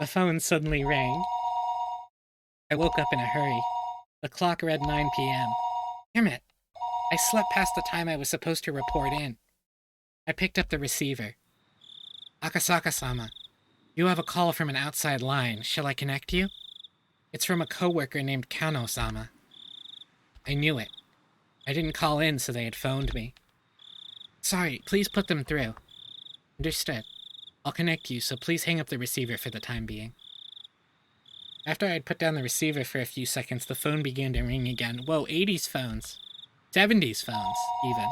The phone suddenly rang. I woke up in a hurry. The clock read 9 p.m. Damn it. I slept past the time I was supposed to report in. I picked up the receiver. Akasaka-sama, you have a call from an outside line. Shall I connect you? It's from a coworker named Kano-sama. I knew it. I didn't call in, so they had phoned me. Sorry, please put them through. Understood. I'll connect you, so please hang up the receiver for the time being. After I'd put down the receiver for a few seconds, the phone began to ring again. Whoa, 80s phones. 70s phones, even.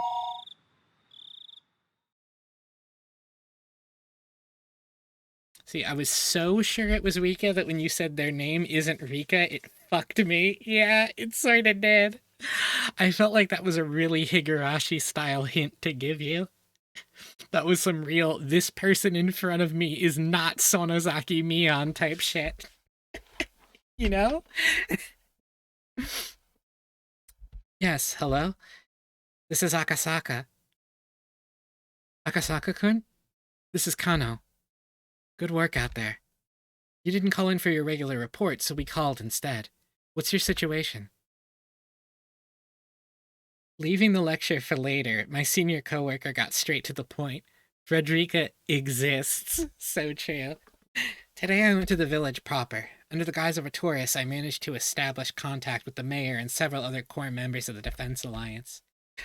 See, I was so sure it was Rika that when you said their name isn't Rika, it fucked me. Yeah, it sorta did. I felt like that was a really Higurashi-style hint to give you. That was some real, this person in front of me is not Sonozaki Mion type shit. You know? Yes, hello? This is Akasaka. Akasaka-kun? This is Kano. Good work out there. You didn't call in for your regular report, so we called instead. What's your situation? Leaving the lecture for later, my senior coworker got straight to the point. Frederica exists. So true. Today I went to the village proper. Under the guise of a tourist, I managed to establish contact with the mayor and several other core members of the Defense Alliance.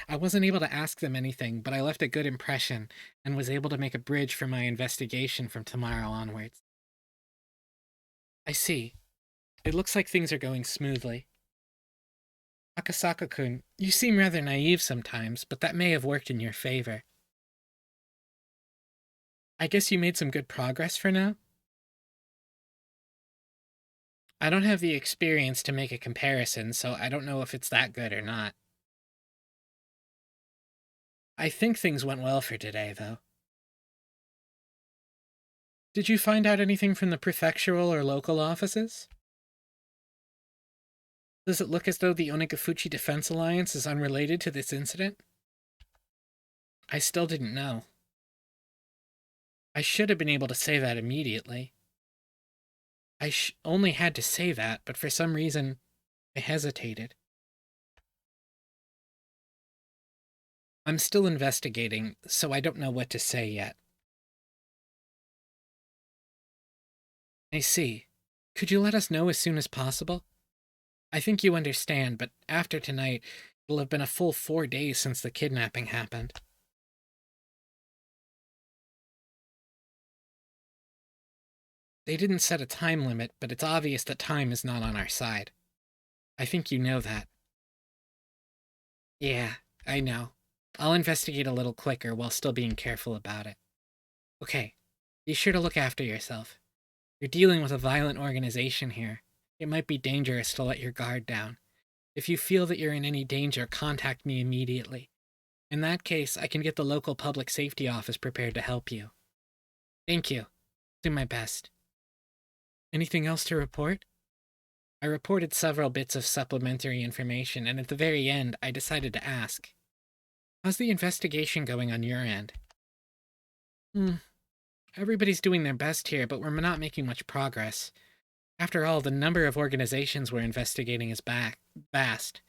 I wasn't able to ask them anything, but I left a good impression and was able to make a bridge for my investigation from tomorrow onwards. I see. It looks like things are going smoothly. Akasaka-kun, you seem rather naive sometimes, but that may have worked in your favor. I guess you made some good progress for now? I don't have the experience to make a comparison, so I don't know if it's that good or not. I think things went well for today, though. Did you find out anything from the prefectural or local offices? Does it look as though the Onagafuchi Defense Alliance is unrelated to this incident? I still didn't know. I should have been able to say that immediately. I only had to say that, but for some reason, I hesitated. I'm still investigating, so I don't know what to say yet. I see. Could you let us know as soon as possible? I think you understand, but after tonight, it'll have been a full 4 days since the kidnapping happened. They didn't set a time limit, but it's obvious that time is not on our side. I think you know that. Yeah, I know. I'll investigate a little quicker while still being careful about it. Okay, be sure to look after yourself. You're dealing with a violent organization here. It might be dangerous to let your guard down. If you feel that you're in any danger, contact me immediately. In that case, I can get the local public safety office prepared to help you. Thank you. Do my best. Anything else to report? I reported several bits of supplementary information, and at the very end, I decided to ask. How's the investigation going on your end? Everybody's doing their best here, but we're not making much progress. After all, the number of organizations we're investigating is vast.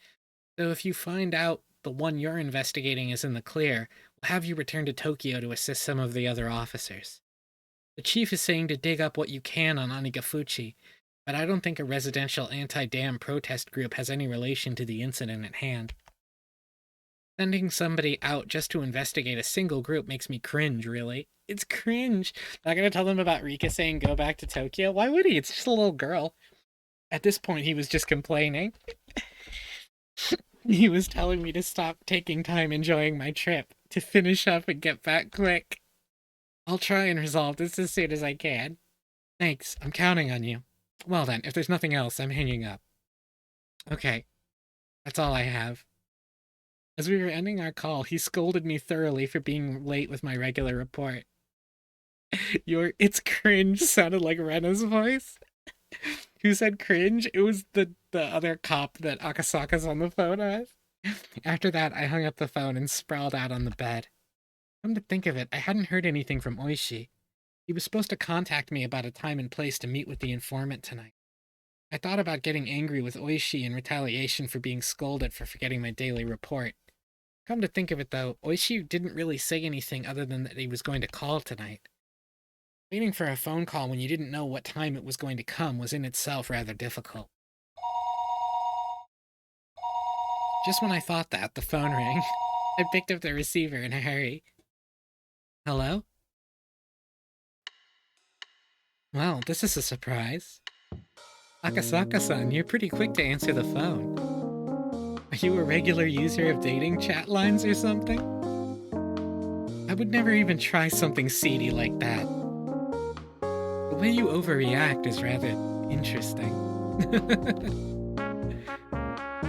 So if you find out the one you're investigating is in the clear, we'll have you return to Tokyo to assist some of the other officers. The chief is saying to dig up what you can on Onigafuchi, but I don't think a residential anti-dam protest group has any relation to the incident at hand. Sending somebody out just to investigate a single group makes me cringe, really. It's cringe. Not gonna tell them about Rika saying go back to Tokyo? Why would he? It's just a little girl. At this point, he was just complaining. He was telling me to stop taking time enjoying my trip, to finish up and get back quick. I'll try and resolve this as soon as I can. Thanks, I'm counting on you. Well then, if there's nothing else, I'm hanging up. Okay, that's all I have. As we were ending our call, he scolded me thoroughly for being late with my regular report. It's cringe sounded like Rena's voice. Who said cringe? It was the other cop that Akasaka's on the phone with. After that, I hung up the phone and sprawled out on the bed. Come to think of it, I hadn't heard anything from Oishi. He was supposed to contact me about a time and place to meet with the informant tonight. I thought about getting angry with Oishi in retaliation for being scolded for forgetting my daily report. Come to think of it, though, Oishi didn't really say anything other than that he was going to call tonight. Waiting for a phone call when you didn't know what time it was going to come was in itself rather difficult. Just when I thought that, the phone rang. I picked up the receiver in a hurry. Hello? Well, this is a surprise. Akasaka-san, you're pretty quick to answer the phone. Are you a regular user of dating chat lines or something? I would never even try something seedy like that. The way you overreact is rather interesting.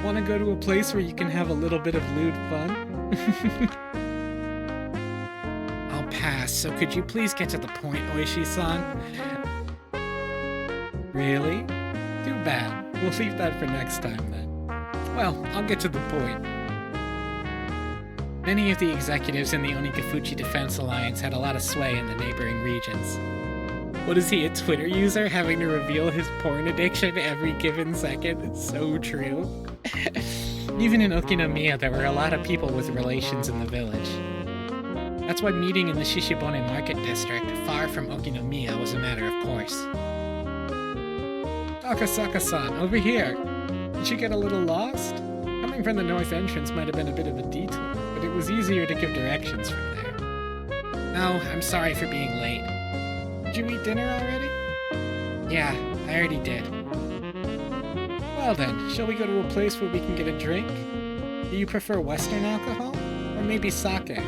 Want to go to a place where you can have a little bit of lewd fun? I'll pass, so could you please get to the point, Oishi-san? Really? Too bad. We'll leave that for next time then. Well, I'll get to the point. Many of the executives in the Onikafuchi Defense Alliance had a lot of sway in the neighboring regions. What is he, a Twitter user, having to reveal his porn addiction every given second? It's so true. Even in Okinomiya, there were a lot of people with relations in the village. That's why meeting in the Shishibone Market District, far from Okinomiya, was a matter of course. Akasaka-san, over here. Did you get a little lost? Coming from the north entrance might have been a bit of a detour, but it was easier to give directions from there. No, I'm sorry for being late. Did you eat dinner already? Yeah, I already did. Well then, shall we go to a place where we can get a drink? Do you prefer Western alcohol? Or maybe sake?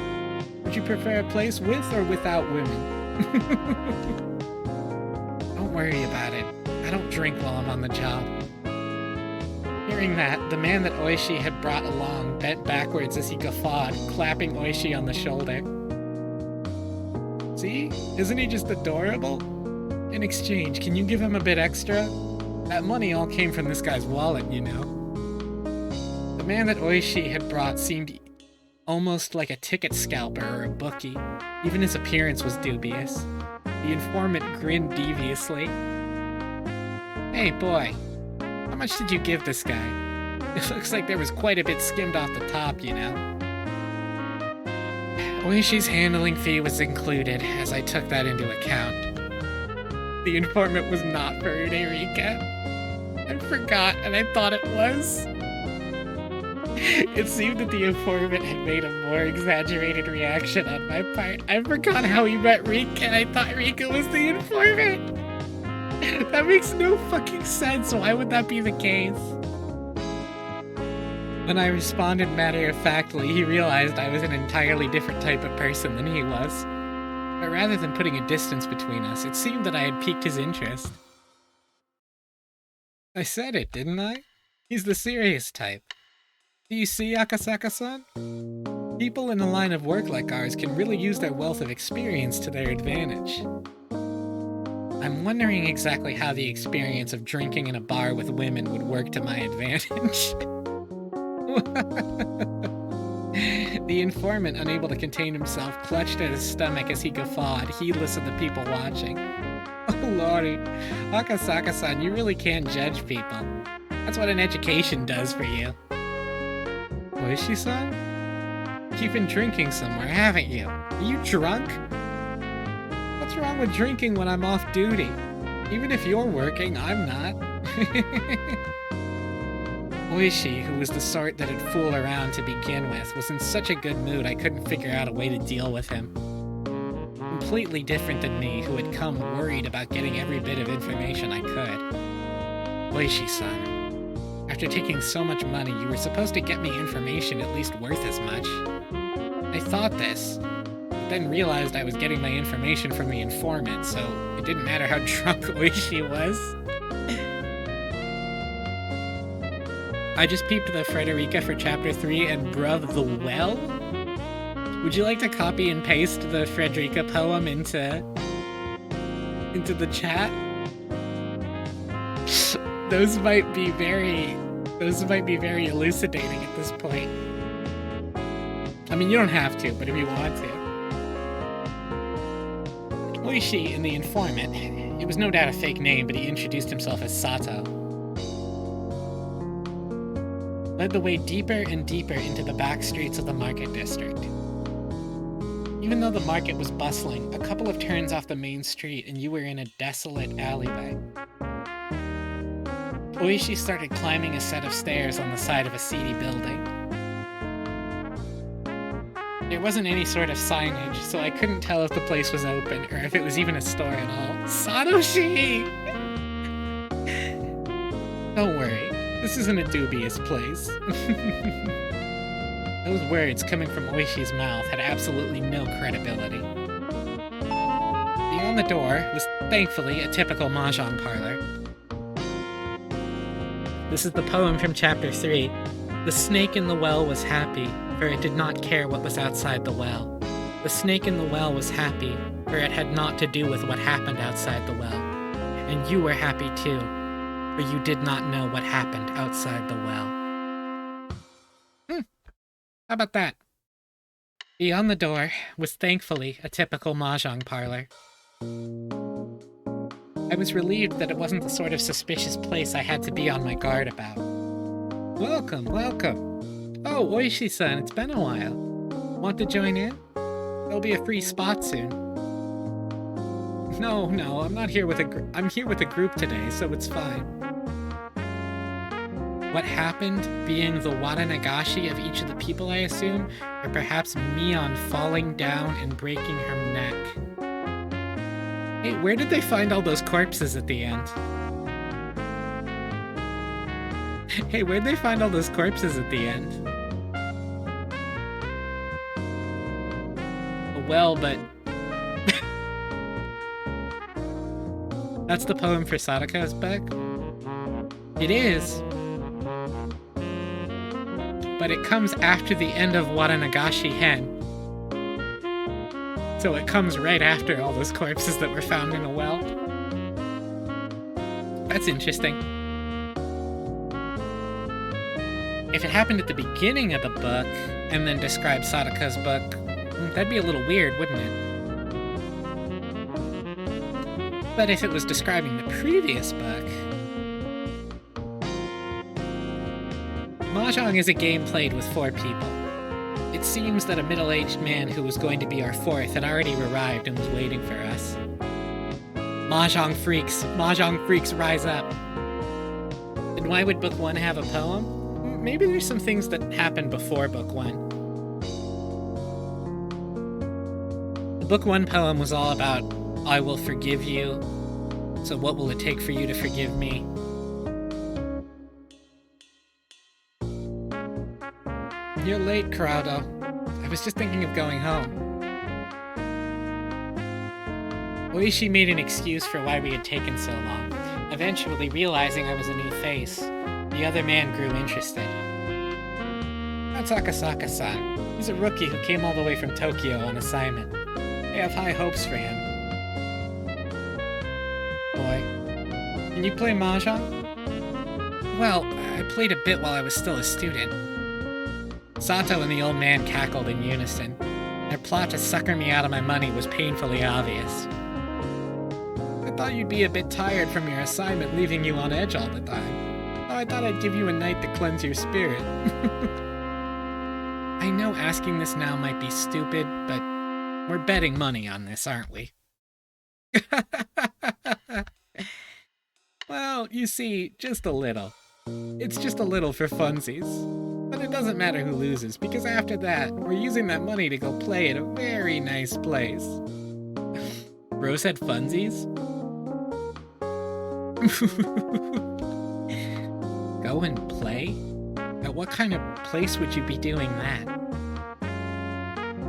Would you prefer a place with or without women? Don't worry about it. I don't drink while I'm on the job. Hearing that, the man that Oishi had brought along bent backwards as he guffawed, clapping Oishi on the shoulder. See? Isn't he just adorable? In exchange, can you give him a bit extra? That money all came from this guy's wallet, you know. The man that Oishi had brought seemed almost like a ticket scalper or a bookie. Even his appearance was dubious. The informant grinned deviously. Hey, boy. How much did you give this guy? It looks like there was quite a bit skimmed off the top, you know. Oishi's handling fee was included, as I took that into account. The informant was not for Eureka. I forgot, and I thought it was. It seemed that the informant had made a more exaggerated reaction on my part. I forgot how he met Rika, and I thought Rika was the informant. That makes no fucking sense. Why would that be the case? When I responded matter-of-factly, he realized I was an entirely different type of person than he was. But rather than putting a distance between us, it seemed that I had piqued his interest. I said it, didn't I? He's the serious type. Do you see, Akasaka-san? People in a line of work like ours can really use their wealth of experience to their advantage. I'm wondering exactly how the experience of drinking in a bar with women would work to my advantage. The informant, unable to contain himself, clutched at his stomach as he guffawed, heedless of the people watching. Oh lordy, Akasaka-san, you really can't judge people. That's what an education does for you. Oishi-san? You've been drinking somewhere, haven't you? Are you drunk? What's wrong with drinking when I'm off duty? Even if you're working, I'm not. Oishi, who was the sort that had fooled around to begin with, was in such a good mood I couldn't figure out a way to deal with him. Completely different than me, who had come worried about getting every bit of information I could. Oishi-san, after taking so much money, you were supposed to get me information at least worth as much. I thought this, but then realized I was getting my information from the informant, so it didn't matter how drunk Oishi was. I just peeped the Frederica for Chapter 3 and bruv the well? Would you like to copy and paste the Frederica poem into the chat? Those might be very elucidating at this point. I mean, you don't have to, but if you want to. Oishi and the informant. It was no doubt a fake name, but he introduced himself as Sato. Led the way deeper and deeper into the back streets of the market district. Even though the market was bustling, a couple of turns off the main street and you were in a desolate alleyway. Oishi started climbing a set of stairs on the side of a seedy building. There wasn't any sort of signage, so I couldn't tell if the place was open or if it was even a store at all. Satoshi! Don't worry, this isn't a dubious place. Those words coming from Oishi's mouth had absolutely no credibility. Beyond the door was, thankfully, a typical mahjong parlor. This is the poem from Chapter 3. The snake in the well was happy, for it did not care what was outside the well. The snake in the well was happy, for it had naught to do with what happened outside the well. And you were happy too, for you did not know what happened outside the well. How about that? Beyond the door was thankfully a typical mahjong parlor. I was relieved that it wasn't the sort of suspicious place I had to be on my guard about. Welcome, welcome. Oh, Oishi-san, it's been a while. Want to join in? There'll be a free spot soon. No, I'm not here with I'm here with a group today, so it's fine. What happened being the Watanagashi of each of the people, I assume, or perhaps Mion falling down and breaking her neck. Hey, where did they find all those corpses at the end? Hey, where'd they find all those corpses at the end? Well, but... That's the poem for Sadaka's book? It is. But it comes after the end of Watanagashi-hen. So it comes right after all those corpses that were found in a well. That's interesting. If it happened at the beginning of the book, and then described Sadaka's book, that'd be a little weird, wouldn't it? But if it was describing the previous book... Mahjong is a game played with 4 people. It seems that a middle-aged man who was going to be our 4th had already arrived and was waiting for us. Mahjong freaks, rise up. And why would Book 1 have a poem? Maybe there's some things that happened before Book 1. The Book 1 poem was all about, I will forgive you, so what will it take for you to forgive me? You're late, Corrado. I was just thinking of going home. Oishi made an excuse for why we had taken so long, eventually realizing I was a new face. The other man grew interested. That's Akasaka-san. He's a rookie who came all the way from Tokyo on assignment. I have high hopes for him. Boy, can you play Mahjong? Well, I played a bit while I was still a student. Sato and the old man cackled in unison. Their plot to sucker me out of my money was painfully obvious. I thought you'd be a bit tired from your assignment leaving you on edge all the time. Oh, I thought I'd give you a night to cleanse your spirit. I know asking this now might be stupid, but we're betting money on this, aren't we? Well, you see, just a little. It's just a little for funsies. But it doesn't matter who loses, because after that, we're using that money to go play at a very nice place. Bro said funsies? Go and play? At what kind of place would you be doing that?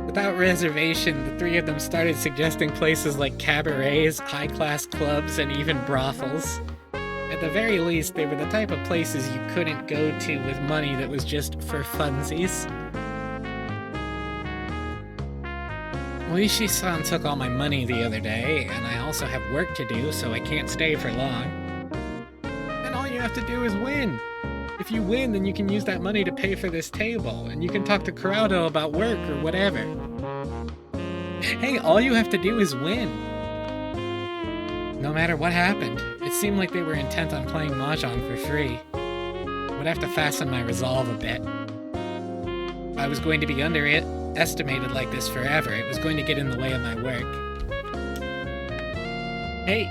Without reservation, the 3 of them started suggesting places like cabarets, high-class clubs, and even brothels. At the very least, they were the type of places you couldn't go to with money that was just for funsies. Oishi-san took all my money the other day, and I also have work to do, so I can't stay for long. And all you have to do is win. If you win, then you can use that money to pay for this table, and you can talk to Corrado about work or whatever. Hey, all you have to do is win. No matter what happened, it seemed like they were intent on playing Mahjong for free. I would have to fasten my resolve a bit. If I was going to be underestimated like this forever, it was going to get in the way of my work. Hey,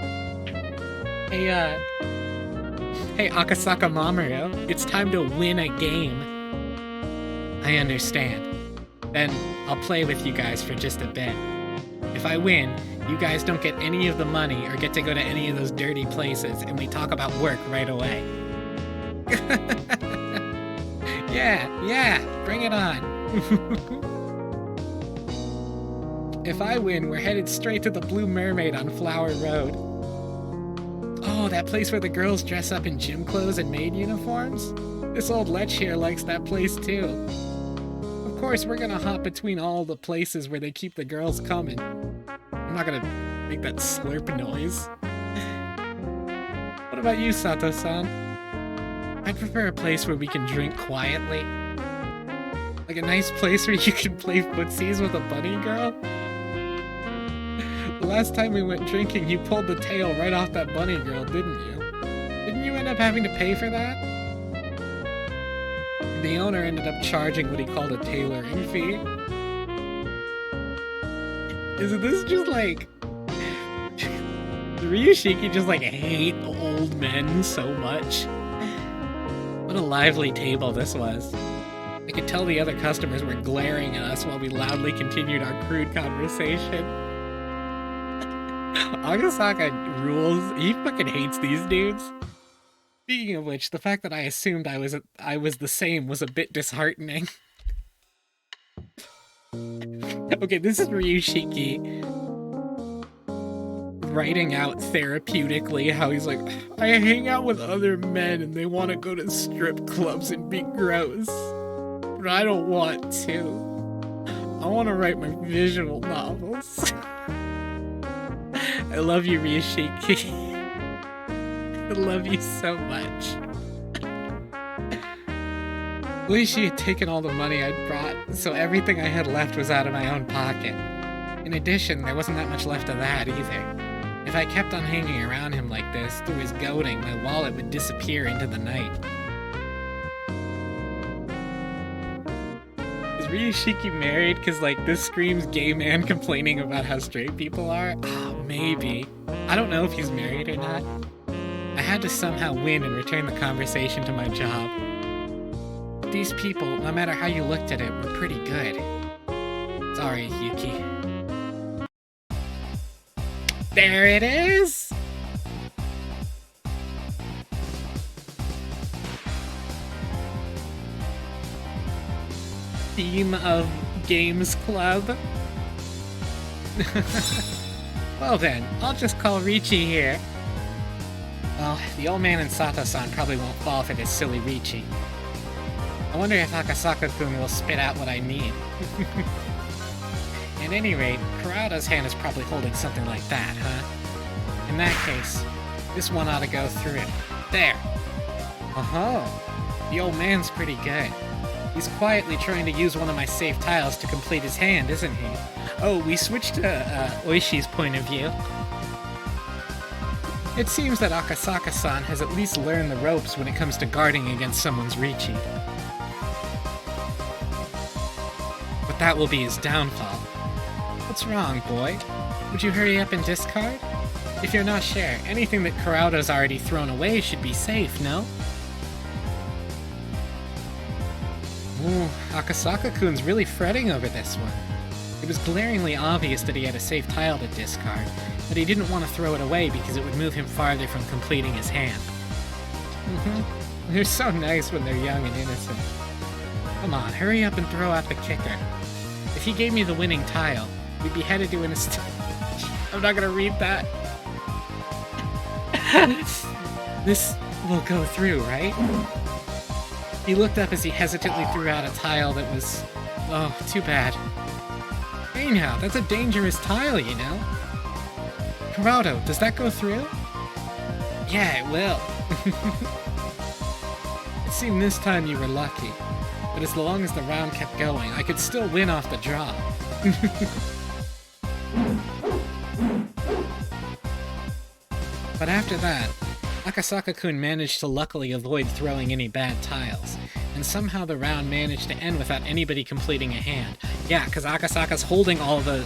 Akasaka Mamoru, it's time to win a game. I understand. Then I'll play with you guys for just a bit. If I win, you guys don't get any of the money or get to go to any of those dirty places, and we talk about work right away. Yeah, bring it on. If I win, we're headed straight to the Blue Mermaid on Flower Road. Oh, that place where the girls dress up in gym clothes and maid uniforms? This old lech here likes that place too. Of course, we're gonna hop between all the places where they keep the girls coming. I'm not gonna make that slurp noise. What about you, Sato-san? I'd prefer a place where we can drink quietly. Like a nice place where you can play footsies with a bunny girl. The last time we went drinking, you pulled the tail right off that bunny girl, didn't you? Didn't you end up having to pay for that? The owner ended up charging what he called a tailoring fee. Is this just like... Does Ryushiki just like hate old men so much? What a lively table this was. I could tell the other customers were glaring at us while we loudly continued our crude conversation. Agasaka rules. He fucking hates these dudes. Speaking of which, the fact that I assumed I was the same was a bit disheartening. Okay, this is Ryushiki writing out therapeutically how he's like, I hang out with other men and they want to go to strip clubs and be gross. But I don't want to. I want to write my visual novels. I love you, Ryushiki. I love you so much. Oishi had taken all the money I'd brought, so everything I had left was out of my own pocket. In addition, there wasn't that much left of that either. If I kept on hanging around him like this, through his goading, my wallet would disappear into the night. Is Ryushiki married? Because, like, this screams gay man complaining about how straight people are? Oh, maybe. I don't know if he's married or not. I had to somehow win and return the conversation to my job. These people, no matter how you looked at it, were pretty good. Sorry, Yuki. There it is! Theme of Games Club. Well then, I'll just call Richie here. Well, the old man and Sato-san probably won't fall for this silly Richie. I wonder if Akasaka-kun will spit out what I need. At any rate, Kurata's hand is probably holding something like that, huh? In that case, this one ought to go through. There! Oh-ho! The old man's pretty good. He's quietly trying to use one of my safe tiles to complete his hand, isn't he? Oh, we switched to Oishi's point of view. It seems that Akasaka-san has at least learned the ropes when it comes to guarding against someone's Richi. But that will be his downfall. What's wrong, boy? Would you hurry up and discard? If you're not sure, anything that Kurata's already thrown away should be safe, no? Ooh, Akasaka-kun's really fretting over this one. It was glaringly obvious that he had a safe tile to discard, but he didn't want to throw it away because it would move him farther from completing his hand. They're so nice when they're young and innocent. Come on, hurry up and throw out the kicker. If he gave me the winning tile, we'd be headed to an estate. I'm not gonna read that. This will go through, right? He looked up as he hesitantly threw out a tile that was... oh, too bad. Hey now, that's a dangerous tile, you know? Kurata, does that go through? Yeah, it will. It seemed this time you were lucky. But as long as the round kept going, I could still win off the draw. But after that, Akasaka-kun managed to luckily avoid throwing any bad tiles, and somehow the round managed to end without anybody completing a hand. Yeah, because Akasaka's holding all the...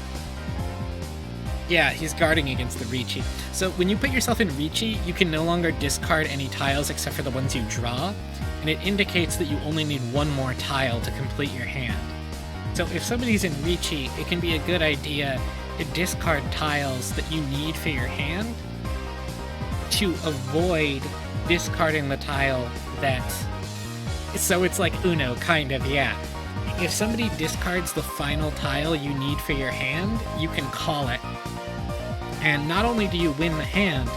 Yeah, he's guarding against the Riichi. So when you put yourself in Riichi, you can no longer discard any tiles except for the ones you draw, and it indicates that you only need one more tile to complete your hand. So if somebody's in Riichi, it can be a good idea to discard tiles that you need for your hand to avoid discarding the tile that... So it's like Uno, kind of, yeah. If somebody discards the final tile you need for your hand, you can call it. And not only do you win the hand,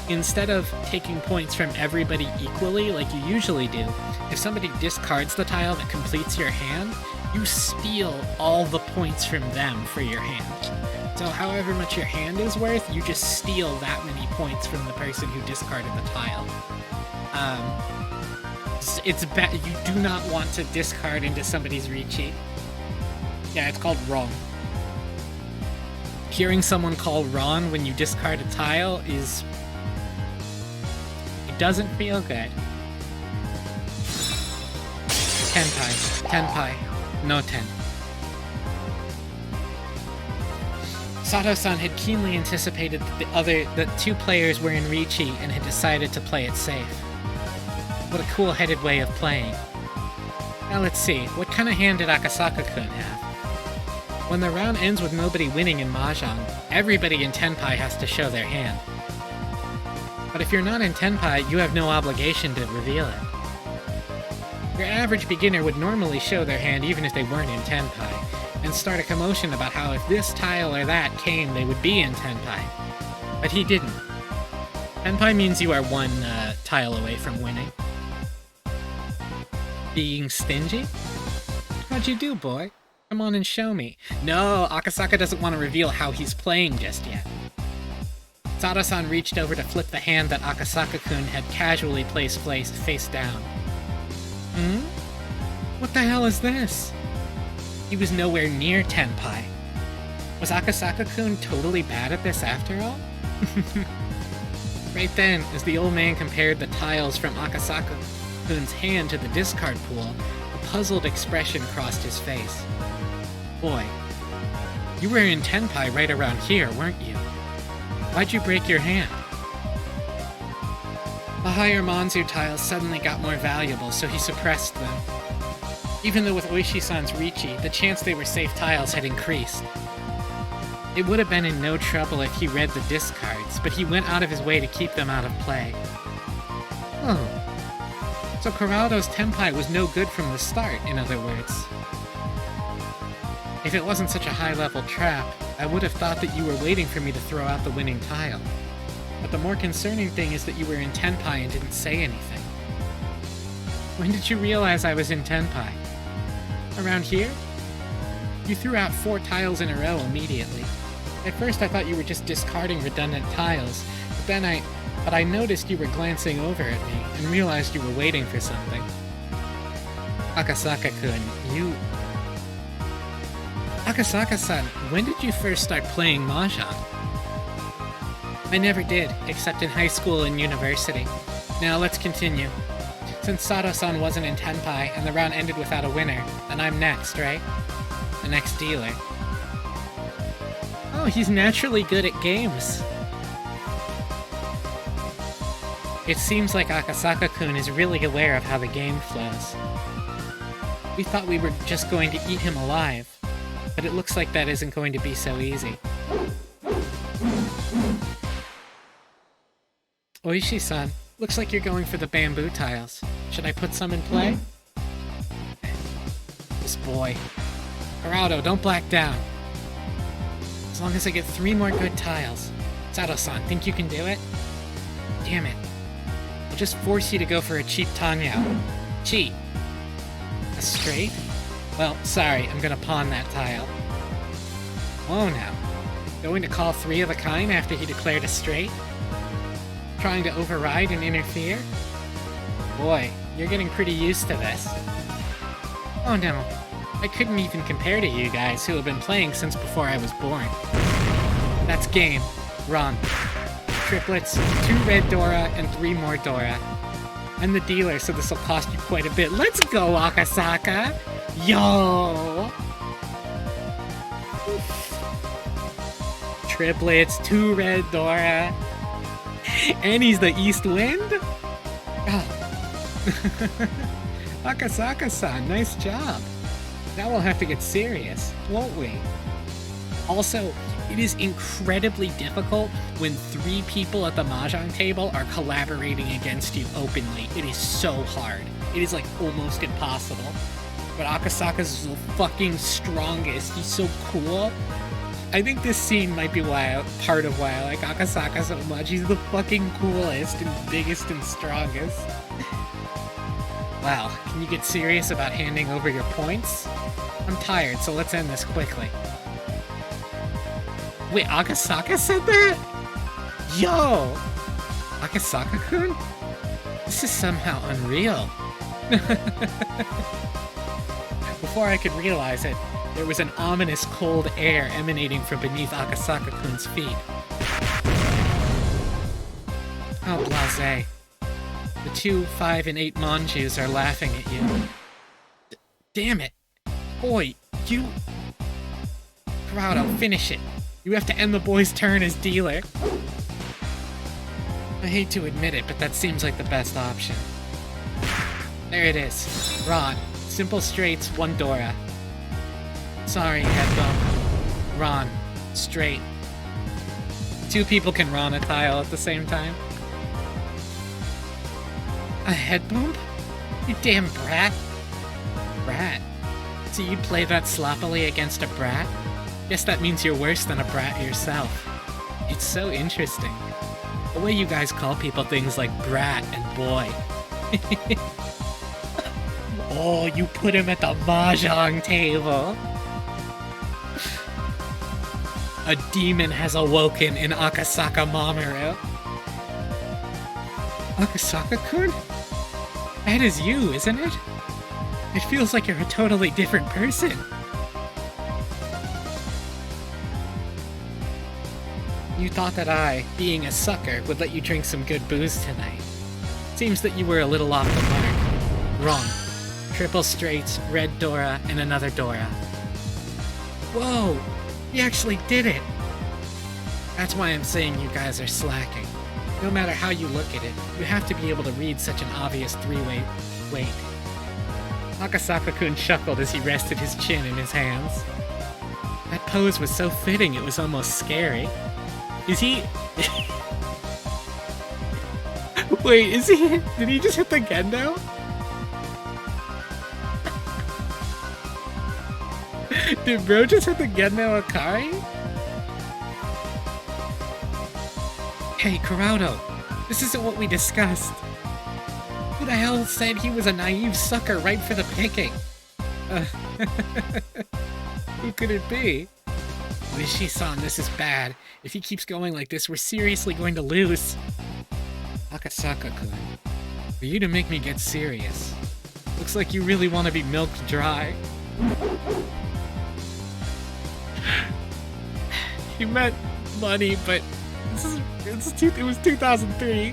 instead of taking points from everybody equally like you usually do, if somebody discards the tile that completes your hand, you steal all the points from them for your hand. So however much your hand is worth, you just steal that many points from the person who discarded the tile. It's bad. You do not want to discard into somebody's Riichi. Yeah, it's called wrong. Hearing someone call wrong when you discard a tile is... It doesn't feel good. Tenpai. Tenpai. No ten. Sato-san had keenly anticipated that two players were in Riichi and had decided to play it safe. What a cool-headed way of playing. Now let's see, what kind of hand did Akasaka-kun have? When the round ends with nobody winning in Mahjong, everybody in Tenpai has to show their hand. But if you're not in Tenpai, you have no obligation to reveal it. Your average beginner would normally show their hand even if they weren't in Tenpai, and start a commotion about how if this tile or that came, they would be in Tenpai. But he didn't. Tenpai means you are one tile away from winning. Being stingy? How'd you do, boy? Come on and show me. No, Akasaka doesn't want to reveal how he's playing just yet. Sato-san reached over to flip the hand that Akasaka-kun had casually placed face down. Hmm? What the hell is this? He was nowhere near Tenpai. Was Akasaka-kun totally bad at this after all? Right then, as the old man compared the tiles from Akasaka-kun's hand to the discard pool, a puzzled expression crossed his face. Boy, you were in Tenpai right around here, weren't you? Why'd you break your hand? The higher Manzu tiles suddenly got more valuable, so he suppressed them. Even though with Oishi-san's Riichi, the chance they were safe tiles had increased. It would have been in no trouble if he read the discards, but he went out of his way to keep them out of play. Oh. So Coraldo's Tenpai was no good from the start, in other words. If it wasn't such a high-level trap, I would have thought that you were waiting for me to throw out the winning tile. But the more concerning thing is that you were in Tenpai and didn't say anything. When did you realize I was in Tenpai? Around here? You threw out 4 tiles in a row immediately. At first I thought you were just discarding redundant tiles, but I noticed you were glancing over at me and realized you were waiting for something. Akasaka-kun, you... Akasaka-san, when did you first start playing Mahjong? I never did, except in high school and university. Now let's continue. Since Sato-san wasn't in Tenpai and the round ended without a winner, then I'm next, right? The next dealer. Oh, he's naturally good at games. It seems like Akasaka-kun is really aware of how the game flows. We thought we were just going to eat him alive, but it looks like that isn't going to be so easy. Oishi-san, looks like you're going for the bamboo tiles. Should I put some in play? This boy. Coraldo, don't black down. As long as I get 3 more good tiles. Sato-san, think you can do it? Damn it. I'll just force you to go for a cheap Tanyao. Cheap. A straight? Well, sorry, I'm gonna pawn that tile. Oh now. Going to call 3 of a kind after he declared a straight? Trying to override and interfere? Boy, you're getting pretty used to this. Oh no. I couldn't even compare to you guys who have been playing since before I was born. That's game. Wrong. triplets, 2 red Dora, and 3 more Dora. I'm the dealer, so this will cost you quite a bit. Let's go, Akasaka! Yo! Triplets, 2 red Dora. And he's the East Wind? Oh. Akasaka-san, nice job. Now we'll have to get serious, won't we? Also, it is incredibly difficult when 3 people at the mahjong table are collaborating against you openly. It is so hard. It is like almost impossible. But Akasaka's the fucking strongest. He's so cool. I think this scene might be part of why I like Akasaka so much. He's the fucking coolest and biggest and strongest. Wow, can you get serious about handing over your points? I'm tired, so let's end this quickly. Wait, Akasaka said that? Yo! Akasaka-kun? This is somehow unreal. Before I could realize it, there was an ominous cold air emanating from beneath Akasaka-kun's feet. Oh, blasé. The 2, 5, and 8 Manjus are laughing at you. Damn it! Boy, you... Crowdo, finish it. You have to end the boy's turn as dealer. I hate to admit it, but that seems like the best option. There it is. Ron. Simple straights, 1 Dora. Sorry, head bump. Ron. Straight. 2 people can Ron a tile at the same time. A head bump? You damn brat. Brat? So you'd play that sloppily against a brat? Guess that means you're worse than a brat yourself. It's so interesting. The way you guys call people things like brat and boy. Oh, you put him at the mahjong table. A demon has awoken in Akasaka Mamoru. Akasaka-kun? That is you, isn't it? It feels like you're a totally different person. You thought that I, being a sucker, would let you drink some good booze tonight. Seems that you were a little off the mark. Wrong. Triple straights, red Dora, and another Dora. Whoa! You actually did it! That's why I'm saying you guys are slacking. No matter how you look at it, you have to be able to read such an obvious 3-way weight. Akasaka-kun chuckled as he rested his chin in his hands. That pose was so fitting it was almost scary. Is he... Wait, is he... Did he just hit the Gendo? Did bro just hit the Gendo Akari? Hey, Crowdo, this isn't what we discussed. Who the hell said he was a naive sucker ripe for the picking? Who could it be? Nishi-san, this is bad. If he keeps going like this, we're seriously going to lose. Akasaka-kun, for you to make me get serious. Looks like you really want to be milked dry. He meant money, but it was 2003.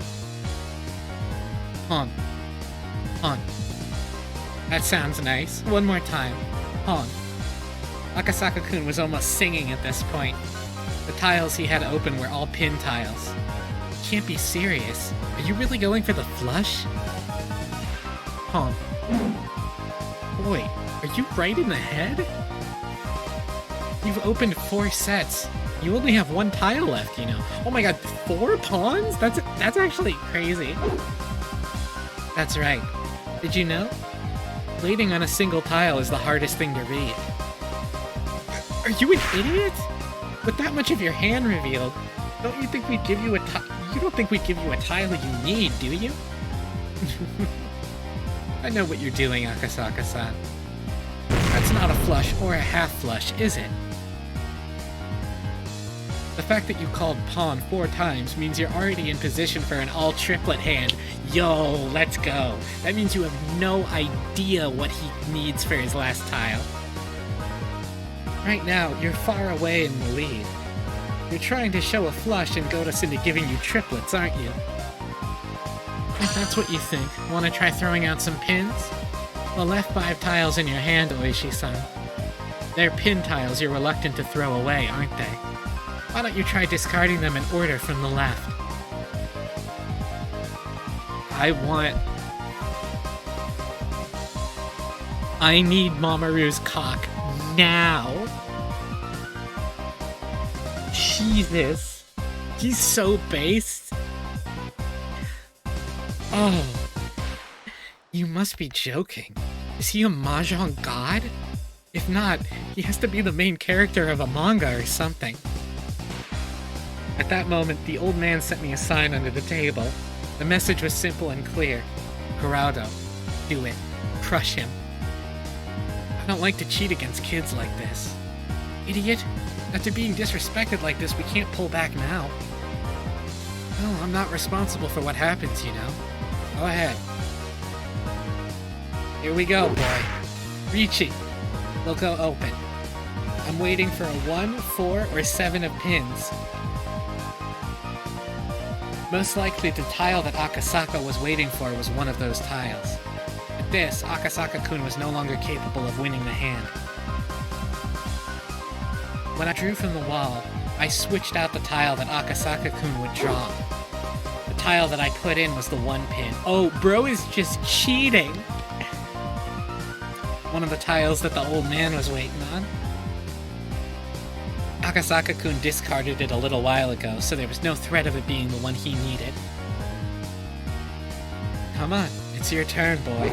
Hon. That sounds nice. One more time. Hon. Akasaka-kun was almost singing at this point. The tiles he had open were all pin tiles. You can't be serious. Are you really going for the flush? Hon. Boy, are you right in the head? You've opened 4 sets. You only have 1 tile left, you know. Oh my god, 4 pawns? That's actually crazy. That's right. Did you know? Waiting on a single tile is the hardest thing to read. Are you an idiot? With that much of your hand revealed, don't you think we'd give you a you don't think we'd give you a tile you need, do you? I know what you're doing, Akasaka-san. That's not a flush or a half flush, is it? The fact that you called pawn 4 times means you're already in position for an all-triplet hand. Yo, let's go. That means you have no idea what he needs for his last tile. Right now, you're far away in the lead. You're trying to show a flush and goad us into giving you triplets, aren't you? If that's what you think, want to try throwing out some pins? The left 5 tiles in your hand, Oishi-san. They're pin tiles you're reluctant to throw away, aren't they? Why don't you try discarding them in order from the left? I need Mamoru's cock now. Jesus. He's so based. Oh. You must be joking. Is he a mahjong god? If not, he has to be the main character of a manga or something. At that moment, the old man sent me a sign under the table. The message was simple and clear. Geraldo, do it. Crush him. I don't like to cheat against kids like this. Idiot. After being disrespected like this, we can't pull back now. Well, I'm not responsible for what happens, you know. Go ahead. Here we go, boy. Ricci. We'll go open. I'm waiting for a 1, 4, or 7 of pins. Most likely the tile that Akasaka was waiting for was one of those tiles. At this, Akasaka-kun was no longer capable of winning the hand. When I drew from the wall, I switched out the tile that Akasaka-kun would draw. The tile that I put in was the 1 pin. Oh, bro is just cheating! One of the tiles that the old man was waiting on. Akasaka-kun discarded it a little while ago, so there was no threat of it being the one he needed. Come on, it's your turn, boy.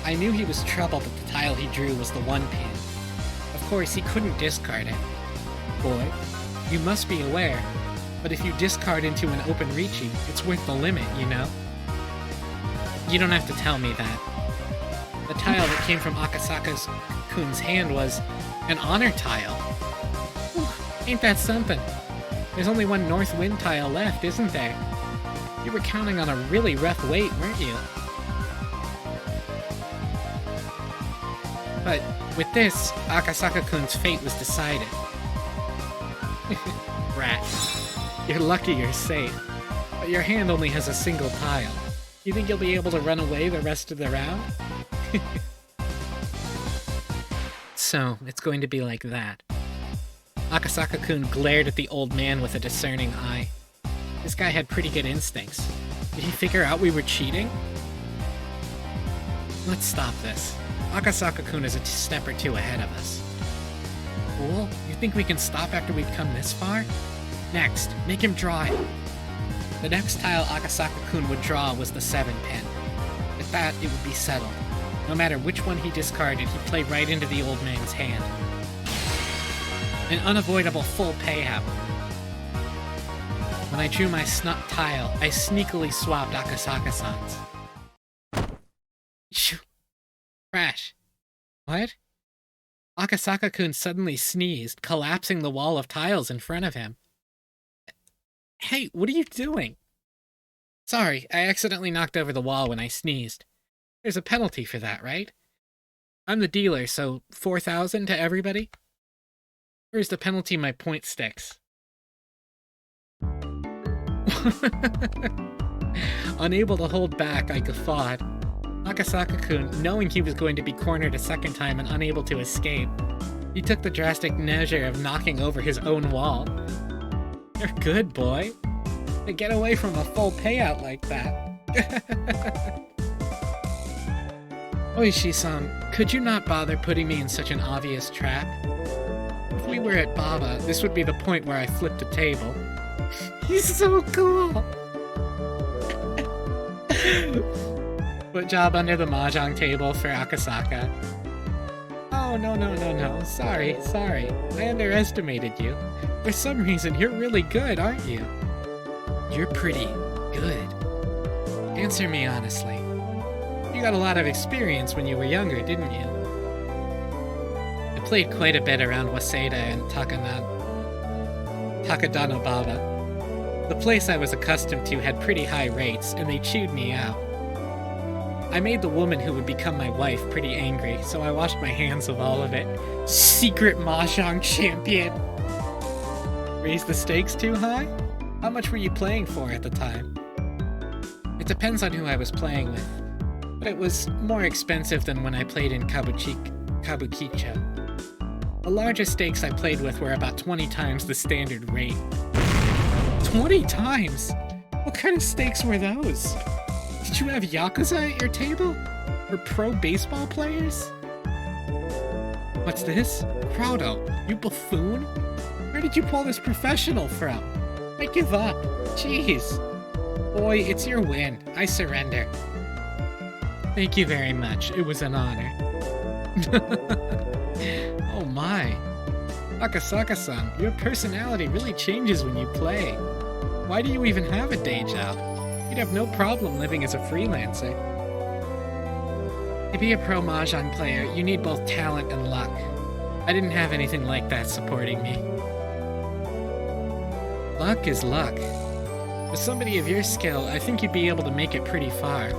I knew he was troubled that the tile he drew was the 1 pin. Of course, he couldn't discard it. Boy, you must be aware, but if you discard into an open Ricci, it's worth the limit, you know? You don't have to tell me that. The tile that came from Akasaka-kun's hand was an honor tile. Whew, ain't that something? There's only 1 north wind tile left, isn't there? You were counting on a really rough wait, weren't you? But with this, Akasaka-kun's fate was decided. Rat. You're lucky you're safe. But your hand only has a single tile. You think you'll be able to run away the rest of the round? So, it's going to be like that. Akasaka-kun glared at the old man with a discerning eye. This guy had pretty good instincts. Did he figure out we were cheating? Let's stop this. Akasaka-kun is a step or 2 ahead of us. Cool? You think we can stop after we've come this far? Next, make him draw it. The next tile Akasaka-kun would draw was the 7 pin. With that, it would be settled. No matter which one he discarded, he'd play right into the old man's hand. An unavoidable full payout. When I drew my snut tile, I sneakily swapped Akasaka-san's. Shoo! Crash. What? Akasaka-kun suddenly sneezed, collapsing the wall of tiles in front of him. Hey, what are you doing? Sorry, I accidentally knocked over the wall when I sneezed. There's a penalty for that, right? I'm the dealer, so 4,000 to everybody? Where's the penalty my point sticks? Unable to hold back, I guffawed. Akasaka-kun, knowing he was going to be cornered a second time and unable to escape, he took the drastic measure of knocking over his own wall. You're good, boy. To get away from a full payout like that. Oishi-san, could you not bother putting me in such an obvious trap? If we were at Baba, this would be the point where I flipped a table. He's so cool! Foot job under the mahjong table for Akasaka. Oh, no. Sorry. I underestimated you. For some reason, you're really good, aren't you? You're pretty good. Answer me honestly. You got a lot of experience when you were younger, didn't you? I played quite a bit around Waseda and Takadano Baba. The place I was accustomed to had pretty high rates, and they chewed me out. I made the woman who would become my wife pretty angry, so I washed my hands of all of it. Secret Mahjong champion! Raise the stakes too high? How much were you playing for at the time? It depends on who I was playing with, but it was more expensive than when I played in Kabukicho. The largest stakes I played with were about 20 times the standard rate. 20 times? What kind of stakes were those? Did you have Yakuza at your table? Or pro baseball players? What's this? Crowdo, you buffoon? Where did you pull this professional from? I give up. Jeez. Boy, it's your win. I surrender. Thank you very much. It was an honor. Oh my. Akasaka-san, your personality really changes when you play. Why do you even have a day job? You'd have no problem living as a freelancer. To be a pro Mahjong player, you need both talent and luck. I didn't have anything like that supporting me. Luck is luck. With somebody of your skill, I think you'd be able to make it pretty far.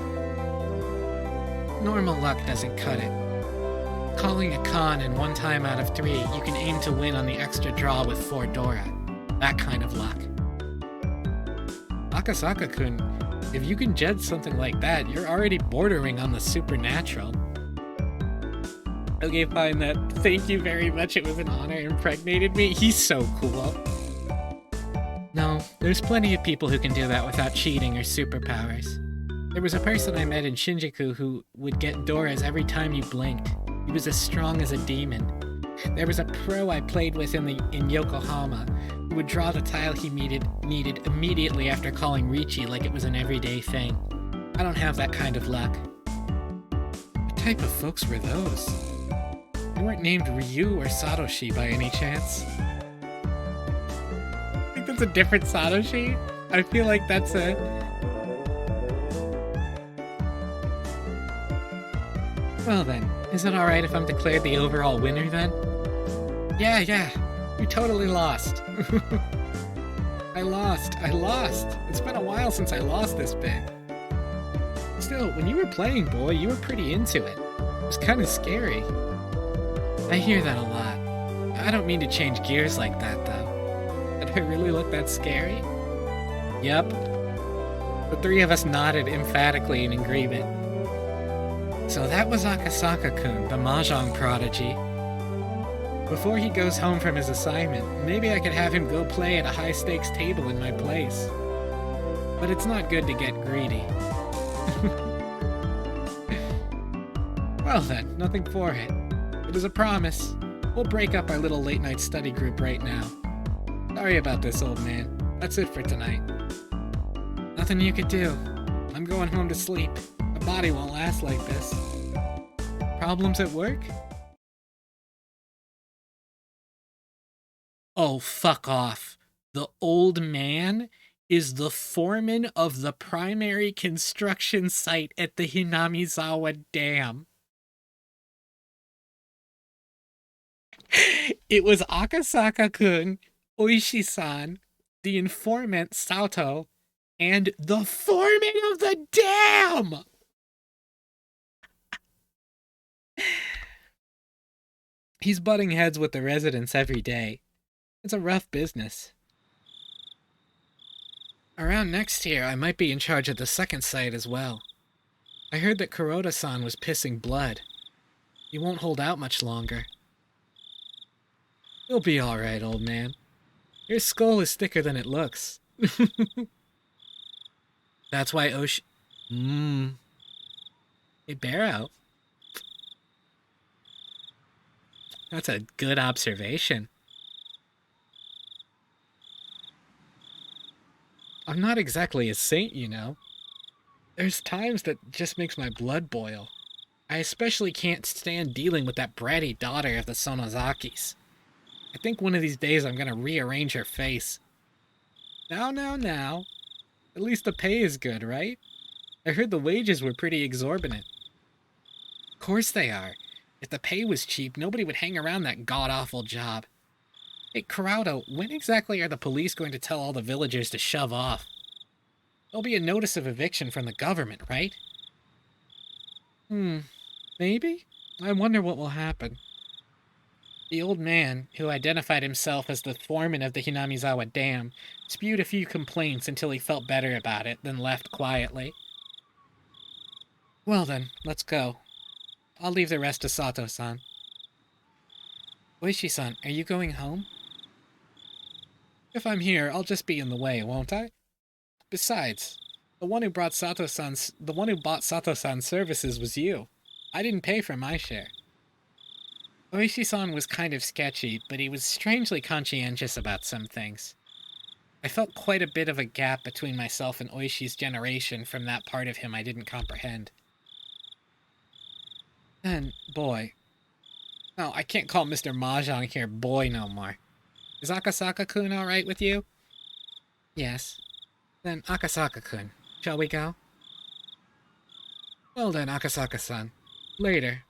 Normal luck doesn't cut it. Calling a con in 1 time out of 3, you can aim to win on the extra draw with 4 Dora. That kind of luck. Akasaka-kun, if you can judge something like that, you're already bordering on the supernatural. Okay, fine, that thank you very much, it was an honor, impregnated me. He's so cool. No, there's plenty of people who can do that without cheating or superpowers. There was a person I met in Shinjuku who would get Doras every time you blinked. He was as strong as a demon. There was a pro I played with in Yokohama who would draw the tile he needed immediately after calling Ricci like it was an everyday thing. I don't have that kind of luck. What type of folks were those? They weren't named Ryu or Satoshi by any chance. I think that's a different Satoshi. I feel like that's a... Well then, is it alright if I'm declared the overall winner then? Yeah, you totally lost. I lost. It's been a while since I lost this big. Still, when you were playing, boy, you were pretty into it. It was kind of scary. I hear that a lot. I don't mean to change gears like that, though. Did I really look that scary? Yep. The 3 of us nodded emphatically in agreement. So that was Akasaka-kun, the Mahjong prodigy. Before he goes home from his assignment, maybe I could have him go play at a high-stakes table in my place. But it's not good to get greedy. Well then, nothing for it. It was a promise. We'll break up our little late-night study group right now. Sorry about this, old man. That's it for tonight. Nothing you could do. I'm going home to sleep. My body won't last like this. Problems at work? Oh, fuck off. The old man is the foreman of the primary construction site at the Hinamizawa Dam. It was Akasaka-kun, Oishi-san, the informant Sato, and the foreman of the dam! He's butting heads with the residents every day. It's a rough business. Around next year, I might be in charge of the second site as well. I heard that Kuroda-san was pissing blood. He won't hold out much longer. You'll be alright, old man. Your skull is thicker than it looks. That's why Oshi... Hey, Barrow. That's a good observation. I'm not exactly a saint, you know. There's times that just makes my blood boil. I especially can't stand dealing with that bratty daughter of the Sonozakis. I think one of these days I'm gonna rearrange her face. Now. At least the pay is good, right? I heard the wages were pretty exorbitant. Of course they are. If the pay was cheap, nobody would hang around that god-awful job. Hey, Crowdo, when exactly are the police going to tell all the villagers to shove off? There'll be a notice of eviction from the government, right? Maybe? I wonder what will happen. The old man, who identified himself as the foreman of the Hinamizawa Dam, spewed a few complaints until he felt better about it, then left quietly. Well then, let's go. I'll leave the rest to Sato-san. Oishi-san, are you going home? If I'm here, I'll just be in the way, won't I? Besides, the one who bought Sato-san's services was you. I didn't pay for my share. Oishi-san was kind of sketchy, but he was strangely conscientious about some things. I felt quite a bit of a gap between myself and Oishi's generation from that part of him I didn't comprehend. Then, boy. No, I can't call Mr. Mahjong here boy no more. Is Akasaka-kun alright with you? Yes. Then, Akasaka-kun, shall we go? Well then, Akasaka-san. Later.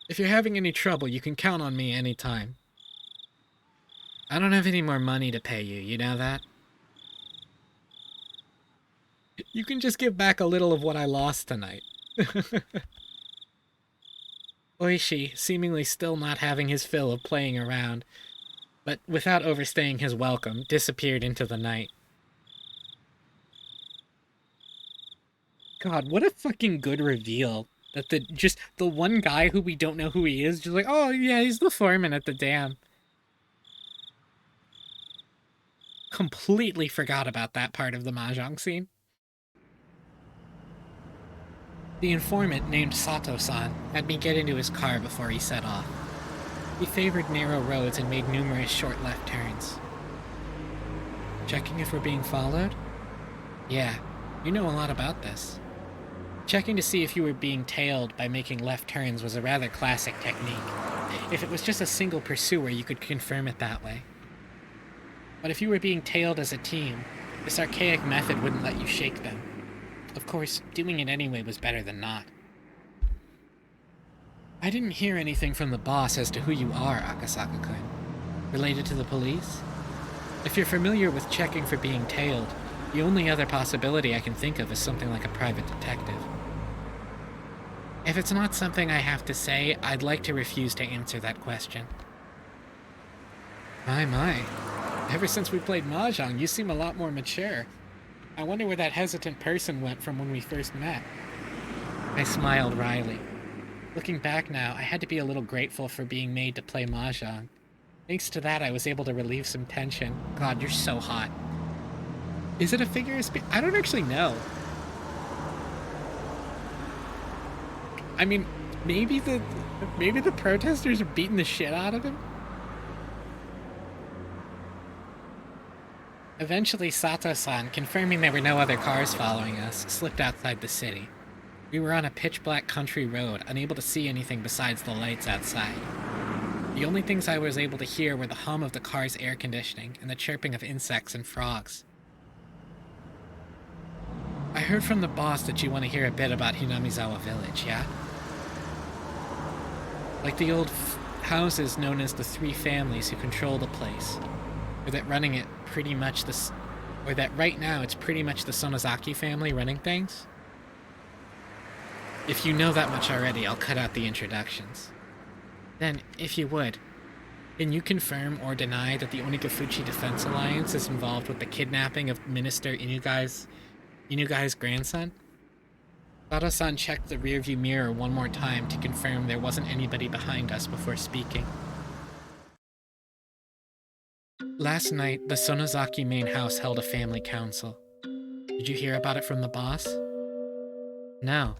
If you're having any trouble, you can count on me anytime. I don't have any more money to pay you, you know that? You can just give back a little of what I lost tonight. Oishi, seemingly still not having his fill of playing around, but without overstaying his welcome, disappeared into the night. God, what a fucking good reveal. That the one guy who we don't know who he is, just like, oh yeah, he's the foreman at the dam. Completely forgot about that part of the Mahjong scene. The informant, named Sato-san, had me get into his car before he set off. He favored narrow roads and made numerous short left turns. Checking if we're being followed? Yeah, you know a lot about this. Checking to see if you were being tailed by making left turns was a rather classic technique. If it was just a single pursuer, you could confirm it that way. But if you were being tailed as a team, this archaic method wouldn't let you shake them. Of course, doing it anyway was better than not. I didn't hear anything from the boss as to who you are, Akasaka-kun. Related to the police? If you're familiar with checking for being tailed, the only other possibility I can think of is something like a private detective. If it's not something I have to say, I'd like to refuse to answer that question. My. Ever since we played Mahjong, you seem a lot more mature. I wonder where that hesitant person went from when we first met. I smiled wryly. Looking back now, I had to be a little grateful for being made to play Mahjong. Thanks to that, I was able to relieve some tension. God, you're so hot. Is it a figure of speech? I don't actually know. I mean, maybe the protesters are beating the shit out of him? Eventually, Sato-san, confirming there were no other cars following us, slipped outside the city. We were on a pitch-black country road, unable to see anything besides the lights outside. The only things I was able to hear were the hum of the car's air conditioning and the chirping of insects and frogs. I heard from the boss that you want to hear a bit about Hinamizawa Village, yeah? Like the old houses known as the three families who control the place. Or that running it pretty much or that right now it's pretty much the Sonozaki family running things? If you know that much already, I'll cut out the introductions. Then, if you would, can you confirm or deny that the Onikafuchi Defense Alliance is involved with the kidnapping of Minister Inugai's grandson? Sato-san checked the rearview mirror one more time to confirm there wasn't anybody behind us before speaking. Last night, the Sonozaki main house held a family council. Did you hear about it from the boss? No.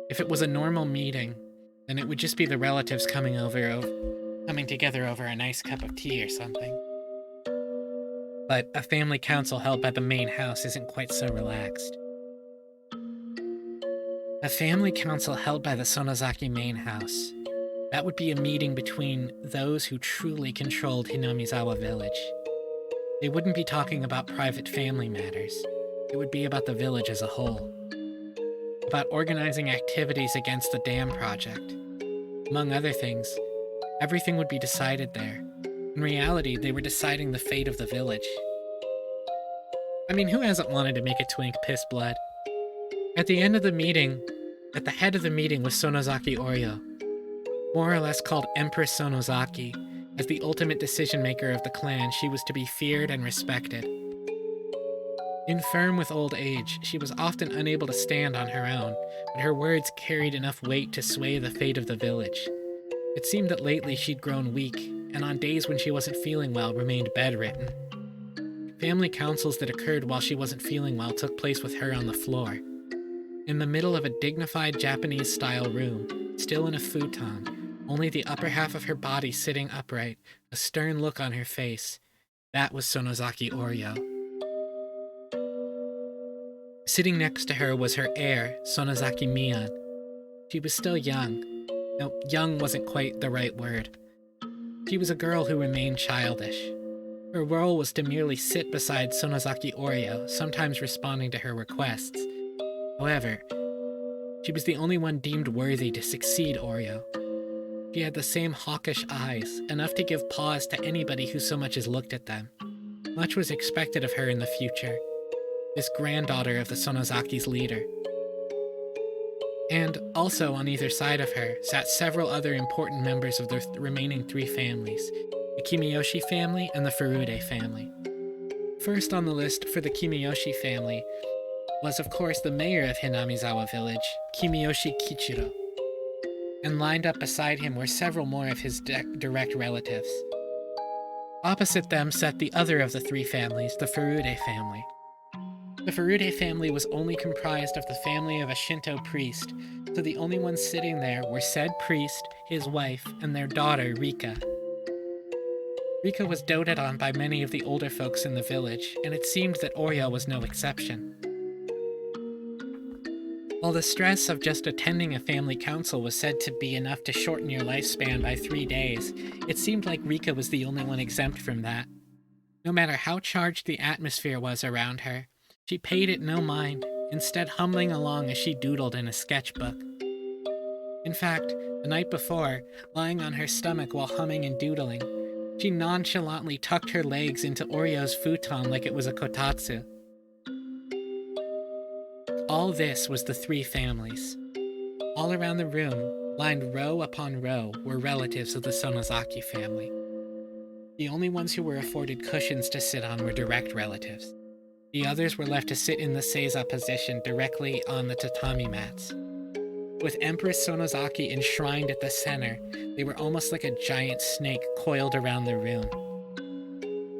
If it was a normal meeting, then it would just be the relatives coming together over a nice cup of tea or something. But a family council held by the main house isn't quite so relaxed. A family council held by the Sonozaki main house. That would be a meeting between those who truly controlled Hinamizawa Village. They wouldn't be talking about private family matters. It would be about the village as a whole. About organizing activities against the dam project. Among other things, everything would be decided there. In reality, they were deciding the fate of the village. I mean, who hasn't wanted to make a twink piss blood? At the end of the meeting, At the head of the meeting was Sonozaki Oryo, more or less called Empress Sonozaki. As the ultimate decision-maker of the clan, she was to be feared and respected. Infirm with old age, she was often unable to stand on her own, but her words carried enough weight to sway the fate of the village. It seemed that lately she'd grown weak, and on days when she wasn't feeling well, remained bedridden. Family councils that occurred while she wasn't feeling well took place with her on the floor. In the middle of a dignified Japanese-style room, still in a futon, only the upper half of her body sitting upright, a stern look on her face. That was Sonozaki Oryo. Sitting next to her was her heir, Sonozaki Mian. She was still young. No, young wasn't quite the right word. She was a girl who remained childish. Her role was to merely sit beside Sonozaki Oryo, sometimes responding to her requests. However, she was the only one deemed worthy to succeed Oryo. She had the same hawkish eyes, enough to give pause to anybody who so much as looked at them. Much was expected of her in the future, this granddaughter of the Sonozaki's leader. And also on either side of her sat several other important members of the remaining three families, the Kimiyoshi family and the Furude family. First on the list for the Kimiyoshi family was of course the mayor of Hinamizawa village, Kimiyoshi Kichiro. And lined up beside him were several more of his direct relatives. Opposite them sat the other of the three families, the Furude family. The Furude family was only comprised of the family of a Shinto priest, so the only ones sitting there were said priest, his wife, and their daughter, Rika. Rika was doted on by many of the older folks in the village, and it seemed that Oryo was no exception. While the stress of just attending a family council was said to be enough to shorten your lifespan by 3 days, it seemed like Rika was the only one exempt from that. No matter how charged the atmosphere was around her, she paid it no mind, instead humming along as she doodled in a sketchbook. In fact, the night before, lying on her stomach while humming and doodling, she nonchalantly tucked her legs into Oryo's futon like it was a kotatsu. All this was the three families. All around the room, lined row upon row, were relatives of the Sonozaki family. The only ones who were afforded cushions to sit on were direct relatives. The others were left to sit in the seiza position directly on the tatami mats. With Empress Sonozaki enshrined at the center, they were almost like a giant snake coiled around the room.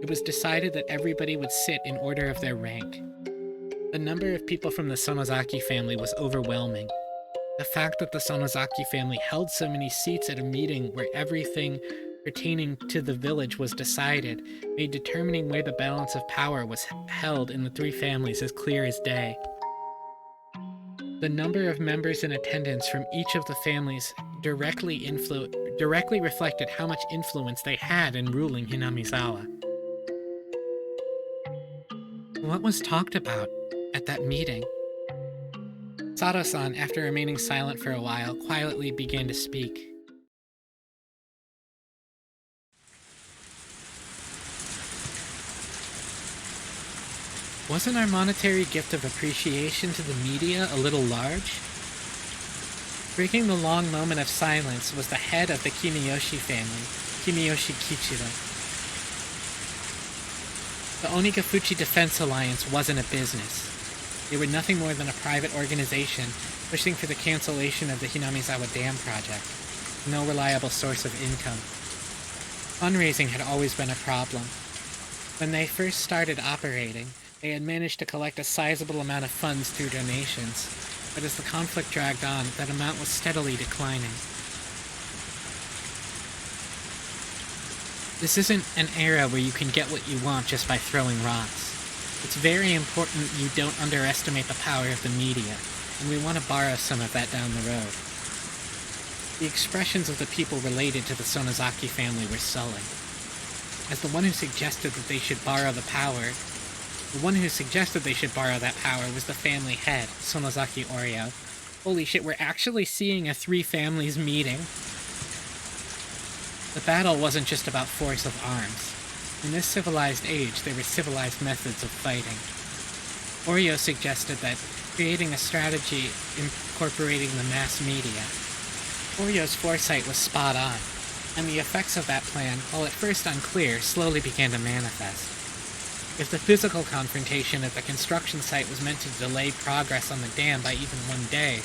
It was decided that everybody would sit in order of their rank. The number of people from the Sonozaki family was overwhelming. The fact that the Sonozaki family held so many seats at a meeting where everything pertaining to the village was decided made determining where the balance of power was held in the three families as clear as day. The number of members in attendance from each of the families directly reflected how much influence they had in ruling Hinamizawa. What was talked about at that meeting? Sato-san, after remaining silent for a while, quietly began to speak. Wasn't our monetary gift of appreciation to the media a little large? Breaking the long moment of silence was the head of the Kimiyoshi family, Kimiyoshi Kichiro. The Onigafuchi Defense Alliance wasn't a business. They were nothing more than a private organization pushing for the cancellation of the Hinamizawa Dam project. No reliable source of income. Fundraising had always been a problem. When they first started operating, they had managed to collect a sizable amount of funds through donations, but as the conflict dragged on, that amount was steadily declining. This isn't an era where you can get what you want just by throwing rocks. It's very important you don't underestimate the power of the media, and we want to borrow some of that down the road. The expressions of the people related to the Sonozaki family were sullen. As the one who suggested that they should borrow that power was the family head, Sonozaki Oryo. Holy shit, we're actually seeing a three families meeting. The battle wasn't just about force of arms. In this civilized age, there were civilized methods of fighting. Oryo suggested that creating a strategy incorporating the mass media. Orio's foresight was spot on, and the effects of that plan, while at first unclear, slowly began to manifest. If the physical confrontation at the construction site was meant to delay progress on the dam by even 1 day,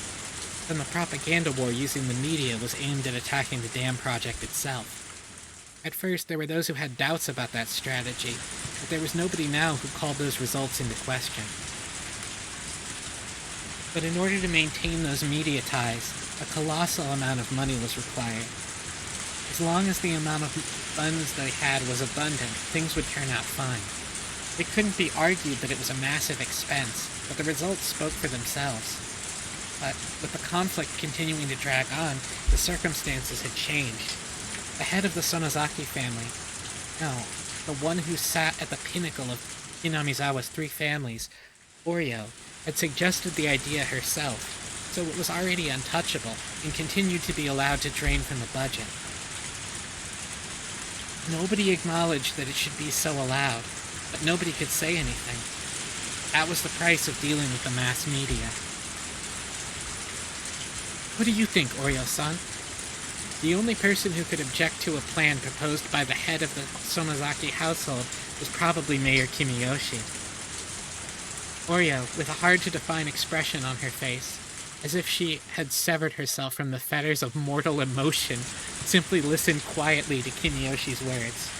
then the propaganda war using the media was aimed at attacking the dam project itself. At first, there were those who had doubts about that strategy, but there was nobody now who called those results into question. But in order to maintain those media ties, a colossal amount of money was required. As long as the amount of funds they had was abundant, things would turn out fine. It couldn't be argued that it was a massive expense, but the results spoke for themselves. But with the conflict continuing to drag on, the circumstances had changed. The head of the Sonozaki family, no, the one who sat at the pinnacle of Hinamizawa's 3 families, Oryo, had suggested the idea herself, so it was already untouchable and continued to be allowed to drain from the budget. Nobody acknowledged that it should be so allowed, but nobody could say anything. That was the price of dealing with the mass media. What do you think, Oryo-san? The only person who could object to a plan proposed by the head of the Sonozaki household was probably Mayor Kimiyoshi. Oryo, with a hard-to-define expression on her face, as if she had severed herself from the fetters of mortal emotion, simply listened quietly to Kimiyoshi's words.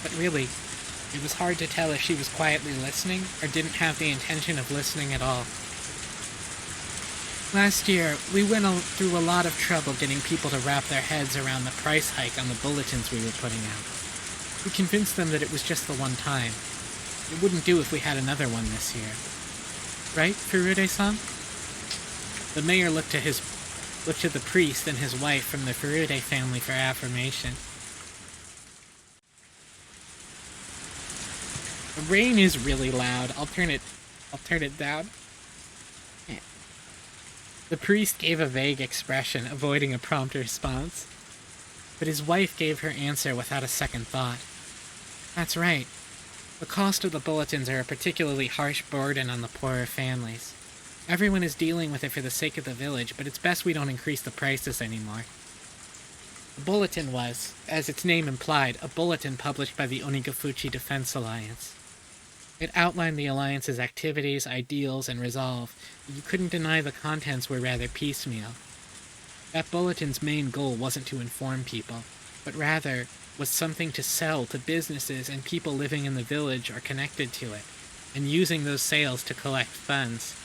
But really, it was hard to tell if she was quietly listening or didn't have the intention of listening at all. Last year, we went through a lot of trouble getting people to wrap their heads around the price hike on the bulletins we were putting out. We convinced them that it was just the one time. It wouldn't do if we had another one this year. Right, Furude-san? The mayor looked to the priest and his wife from the Furude family for affirmation. The rain is really loud. I'll turn it down. The priest gave a vague expression, avoiding a prompt response. But his wife gave her answer without a second thought. That's right. The cost of the bulletins are a particularly harsh burden on the poorer families. Everyone is dealing with it for the sake of the village, but it's best we don't increase the prices anymore. The bulletin was, as its name implied, a bulletin published by the Onigafuchi Defense Alliance. It outlined the Alliance's activities, ideals, and resolve, but you couldn't deny the contents were rather piecemeal. That bulletin's main goal wasn't to inform people, but rather was something to sell to businesses and people living in the village or connected to it, and using those sales to collect funds.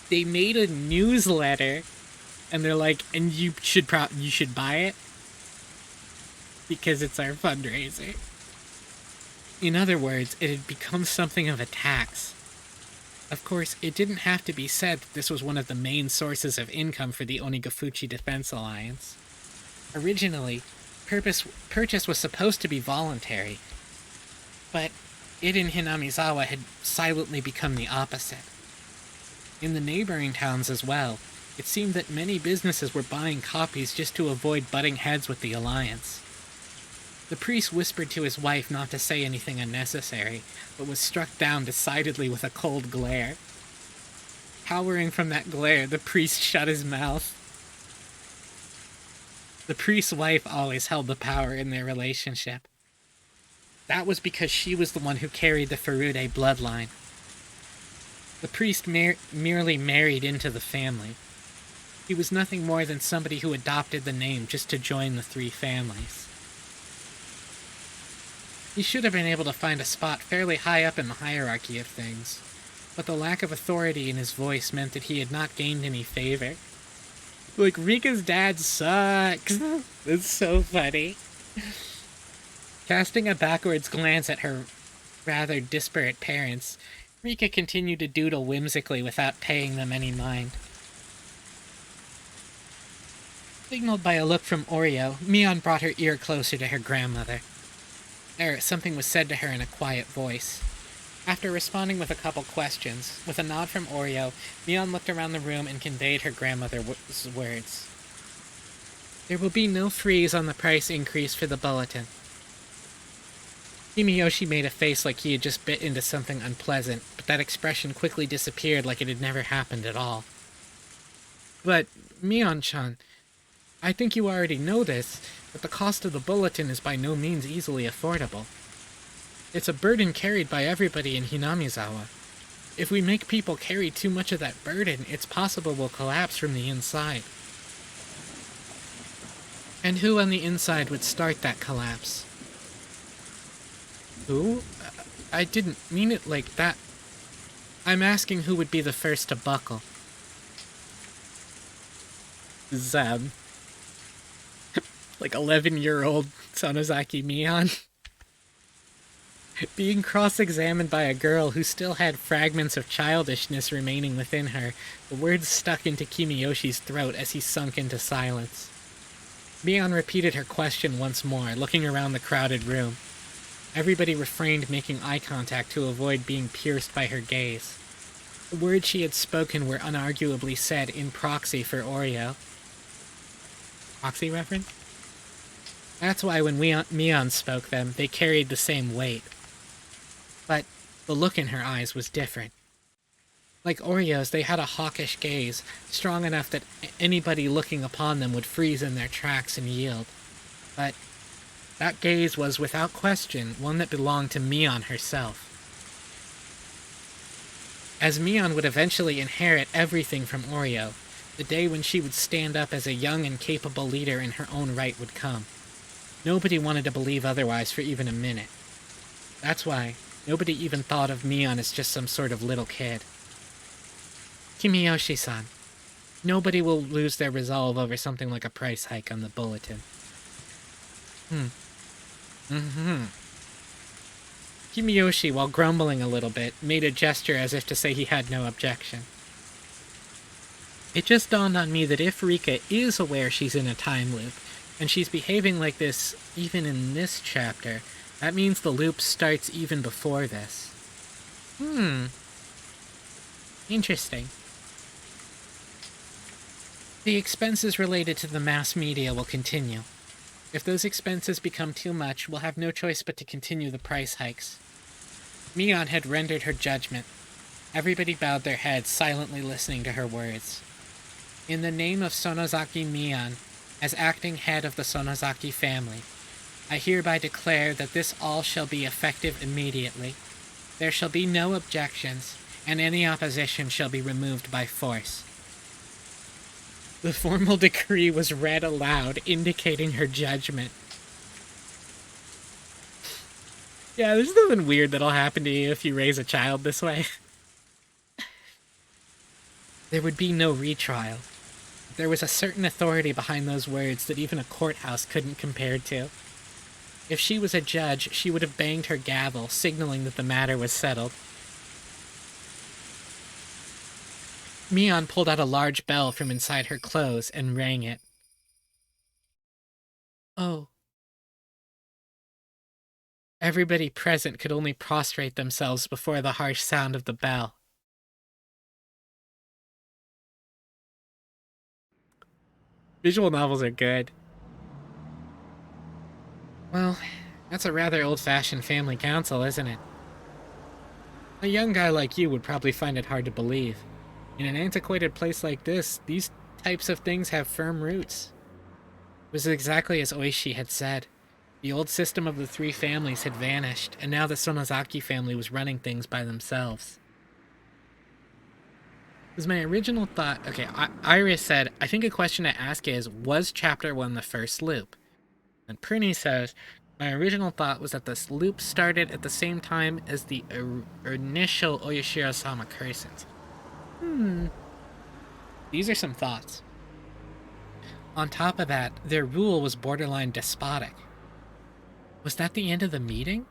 They made a newsletter, and they're like, and you should buy it, because it's our fundraiser. In other words, it had become something of a tax. Of course, it didn't have to be said that this was one of the main sources of income for the Onigafuchi Defense Alliance. Originally, purchase was supposed to be voluntary, but it in Hinamizawa had silently become the opposite. In the neighboring towns as well, it seemed that many businesses were buying copies just to avoid butting heads with the Alliance. The priest whispered to his wife not to say anything unnecessary, but was struck down decidedly with a cold glare. Cowering from that glare, the priest shut his mouth. The priest's wife always held the power in their relationship. That was because she was the one who carried the Furude bloodline. The priest merely married into the family. He was nothing more than somebody who adopted the name just to join the 3 families. He should have been able to find a spot fairly high up in the hierarchy of things, but the lack of authority in his voice meant that he had not gained any favor. Like, Rika's dad sucks. It's so funny. Casting a backwards glance at her rather disparate parents, Rika continued to doodle whimsically without paying them any mind. Signaled by a look from Oryo, Mion brought her ear closer to her grandmother. Something was said to her in a quiet voice. After responding with a couple questions, with a nod from Oryo, Mion looked around the room and conveyed her grandmother's words. There will be no freeze on the price increase for the bulletin. Kimiyoshi made a face like he had just bit into something unpleasant, but that expression quickly disappeared like it had never happened at all. But, Mion-chan, I think you already know this, but the cost of the bulletin is by no means easily affordable. It's a burden carried by everybody in Hinamizawa. If we make people carry too much of that burden, it's possible we'll collapse from the inside. And who on the inside would start that collapse? Who? I didn't mean it like that. I'm asking who would be the first to buckle. Zeb. Like 11-year-old Sonozaki Mion. Being cross-examined by a girl who still had fragments of childishness remaining within her, the words stuck into Kimiyoshi's throat as he sunk into silence. Mion repeated her question once more, looking around the crowded room. Everybody refrained making eye contact to avoid being pierced by her gaze. The words she had spoken were unarguably said in Proxy for Oreo. Proxy reference? That's why when Mion spoke them, they carried the same weight. But the look in her eyes was different. Like Oreo's, they had a hawkish gaze, strong enough that anybody looking upon them would freeze in their tracks and yield. But that gaze was, without question, one that belonged to Mion herself. As Mion would eventually inherit everything from Oreo, the day when she would stand up as a young and capable leader in her own right would come. Nobody wanted to believe otherwise for even a minute. That's why nobody even thought of Mion as just some sort of little kid. Kimiyoshi-san, nobody will lose their resolve over something like a price hike on the bulletin. Kimiyoshi, while grumbling a little bit, made a gesture as if to say he had no objection. It just dawned on me that if Rika is aware she's in a time loop, and she's behaving like this even in this chapter, that means the loop starts even before this. Interesting. The expenses related to the mass media will continue. If those expenses become too much, we'll have no choice but to continue the price hikes. Mion had rendered her judgment. Everybody bowed their heads, silently listening to her words. In the name of Sonozaki Mion, as acting head of the Sonozaki family, I hereby declare that this all shall be effective immediately. There shall be no objections, and any opposition shall be removed by force. The formal decree was read aloud, indicating her judgment. Yeah, there's nothing weird that'll happen to you if you raise a child this way. There would be no retrial. There was a certain authority behind those words that even a courthouse couldn't compare to. If she was a judge, she would have banged her gavel, signaling that the matter was settled. Mion pulled out a large bell from inside her clothes and rang it. Oh. Everybody present could only prostrate themselves before the harsh sound of the bell. Visual novels are good. Well, that's a rather old-fashioned family council, isn't it? A young guy like you would probably find it hard to believe. In an antiquated place like this, these types of things have firm roots. It was exactly as Oishi had said. The old system of the three families had vanished, and now the Sonozaki family was running things by themselves. Because my original thought... Okay, Iris said, I think a question to ask is, was Chapter 1 the first loop? And Prinny says, my original thought was that this loop started at the same time as the initial Oyashiro-sama curses. These are some thoughts. On top of that, their rule was borderline despotic. Was that the end of the meeting?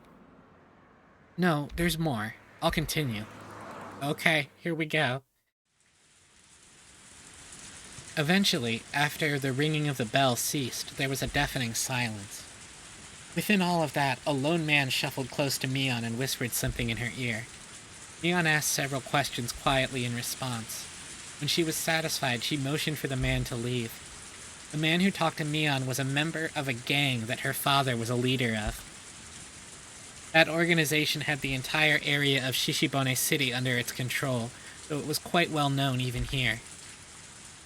No, there's more. I'll continue. Okay, here we go. Eventually, after the ringing of the bell ceased, there was a deafening silence. Within all of that, a lone man shuffled close to Mion and whispered something in her ear. Mion asked several questions quietly in response. When she was satisfied, she motioned for the man to leave. The man who talked to Mion was a member of a gang that her father was a leader of. That organization had the entire area of Shishibone City under its control, so it was quite well known even here.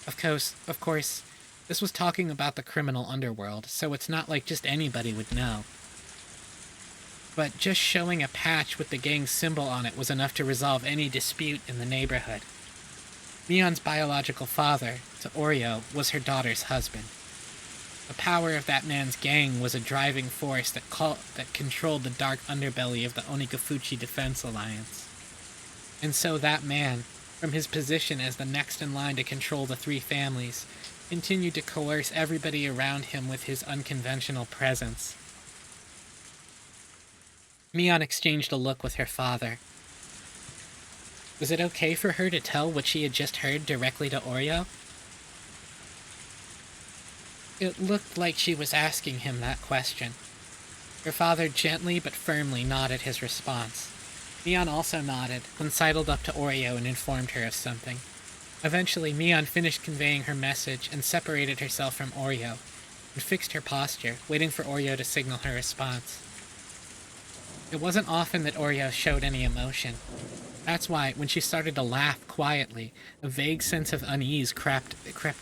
Of course, this was talking about the criminal underworld, so it's not like just anybody would know. But just showing a patch with the gang's symbol on it was enough to resolve any dispute in the neighborhood. Mion's biological father, to Oreo, was her daughter's husband. The power of that man's gang was a driving force that controlled the dark underbelly of the Onikafuchi Defense Alliance. And so that man, from his position as the next in line to control the three families, continued to coerce everybody around him with his unconventional presence. Mion exchanged a look with her father. Was it okay for her to tell what she had just heard directly to Oreo? It looked like she was asking him that question. Her father gently but firmly nodded his response. Mion also nodded, then sidled up to Oreo and informed her of something. Eventually, Mion finished conveying her message and separated herself from Oreo, and fixed her posture, waiting for Oreo to signal her response. It wasn't often that Oreo showed any emotion. That's why, when she started to laugh quietly, a vague sense of unease crept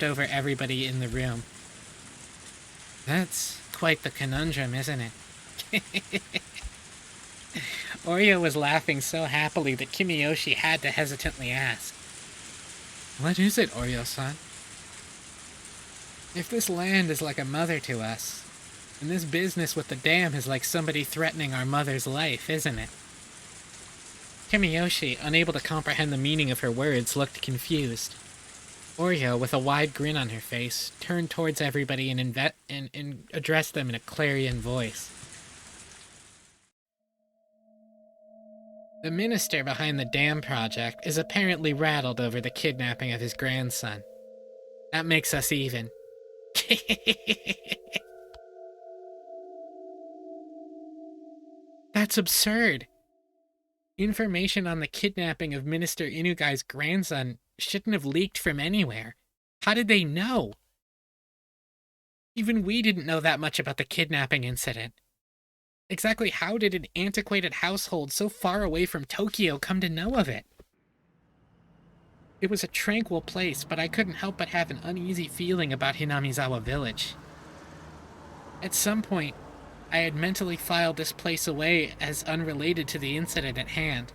over everybody in the room. That's quite the conundrum, isn't it? Oreo was laughing so happily that Kimiyoshi had to hesitantly ask. What is it, Oreo-san? If this land is like a mother to us, and this business with the dam is like somebody threatening our mother's life, isn't it? Kimiyoshi, unable to comprehend the meaning of her words, looked confused. Oreo, with a wide grin on her face, turned towards everybody and addressed them in a clarion voice. The minister behind the dam project is apparently rattled over the kidnapping of his grandson. That makes us even. That's absurd. Information on the kidnapping of Minister Inugai's grandson shouldn't have leaked from anywhere. How did they know? Even we didn't know that much about the kidnapping incident. Exactly how did an antiquated household so far away from Tokyo come to know of it? It was a tranquil place, but I couldn't help but have an uneasy feeling about Hinamizawa Village. At some point, I had mentally filed this place away as unrelated to the incident at hand.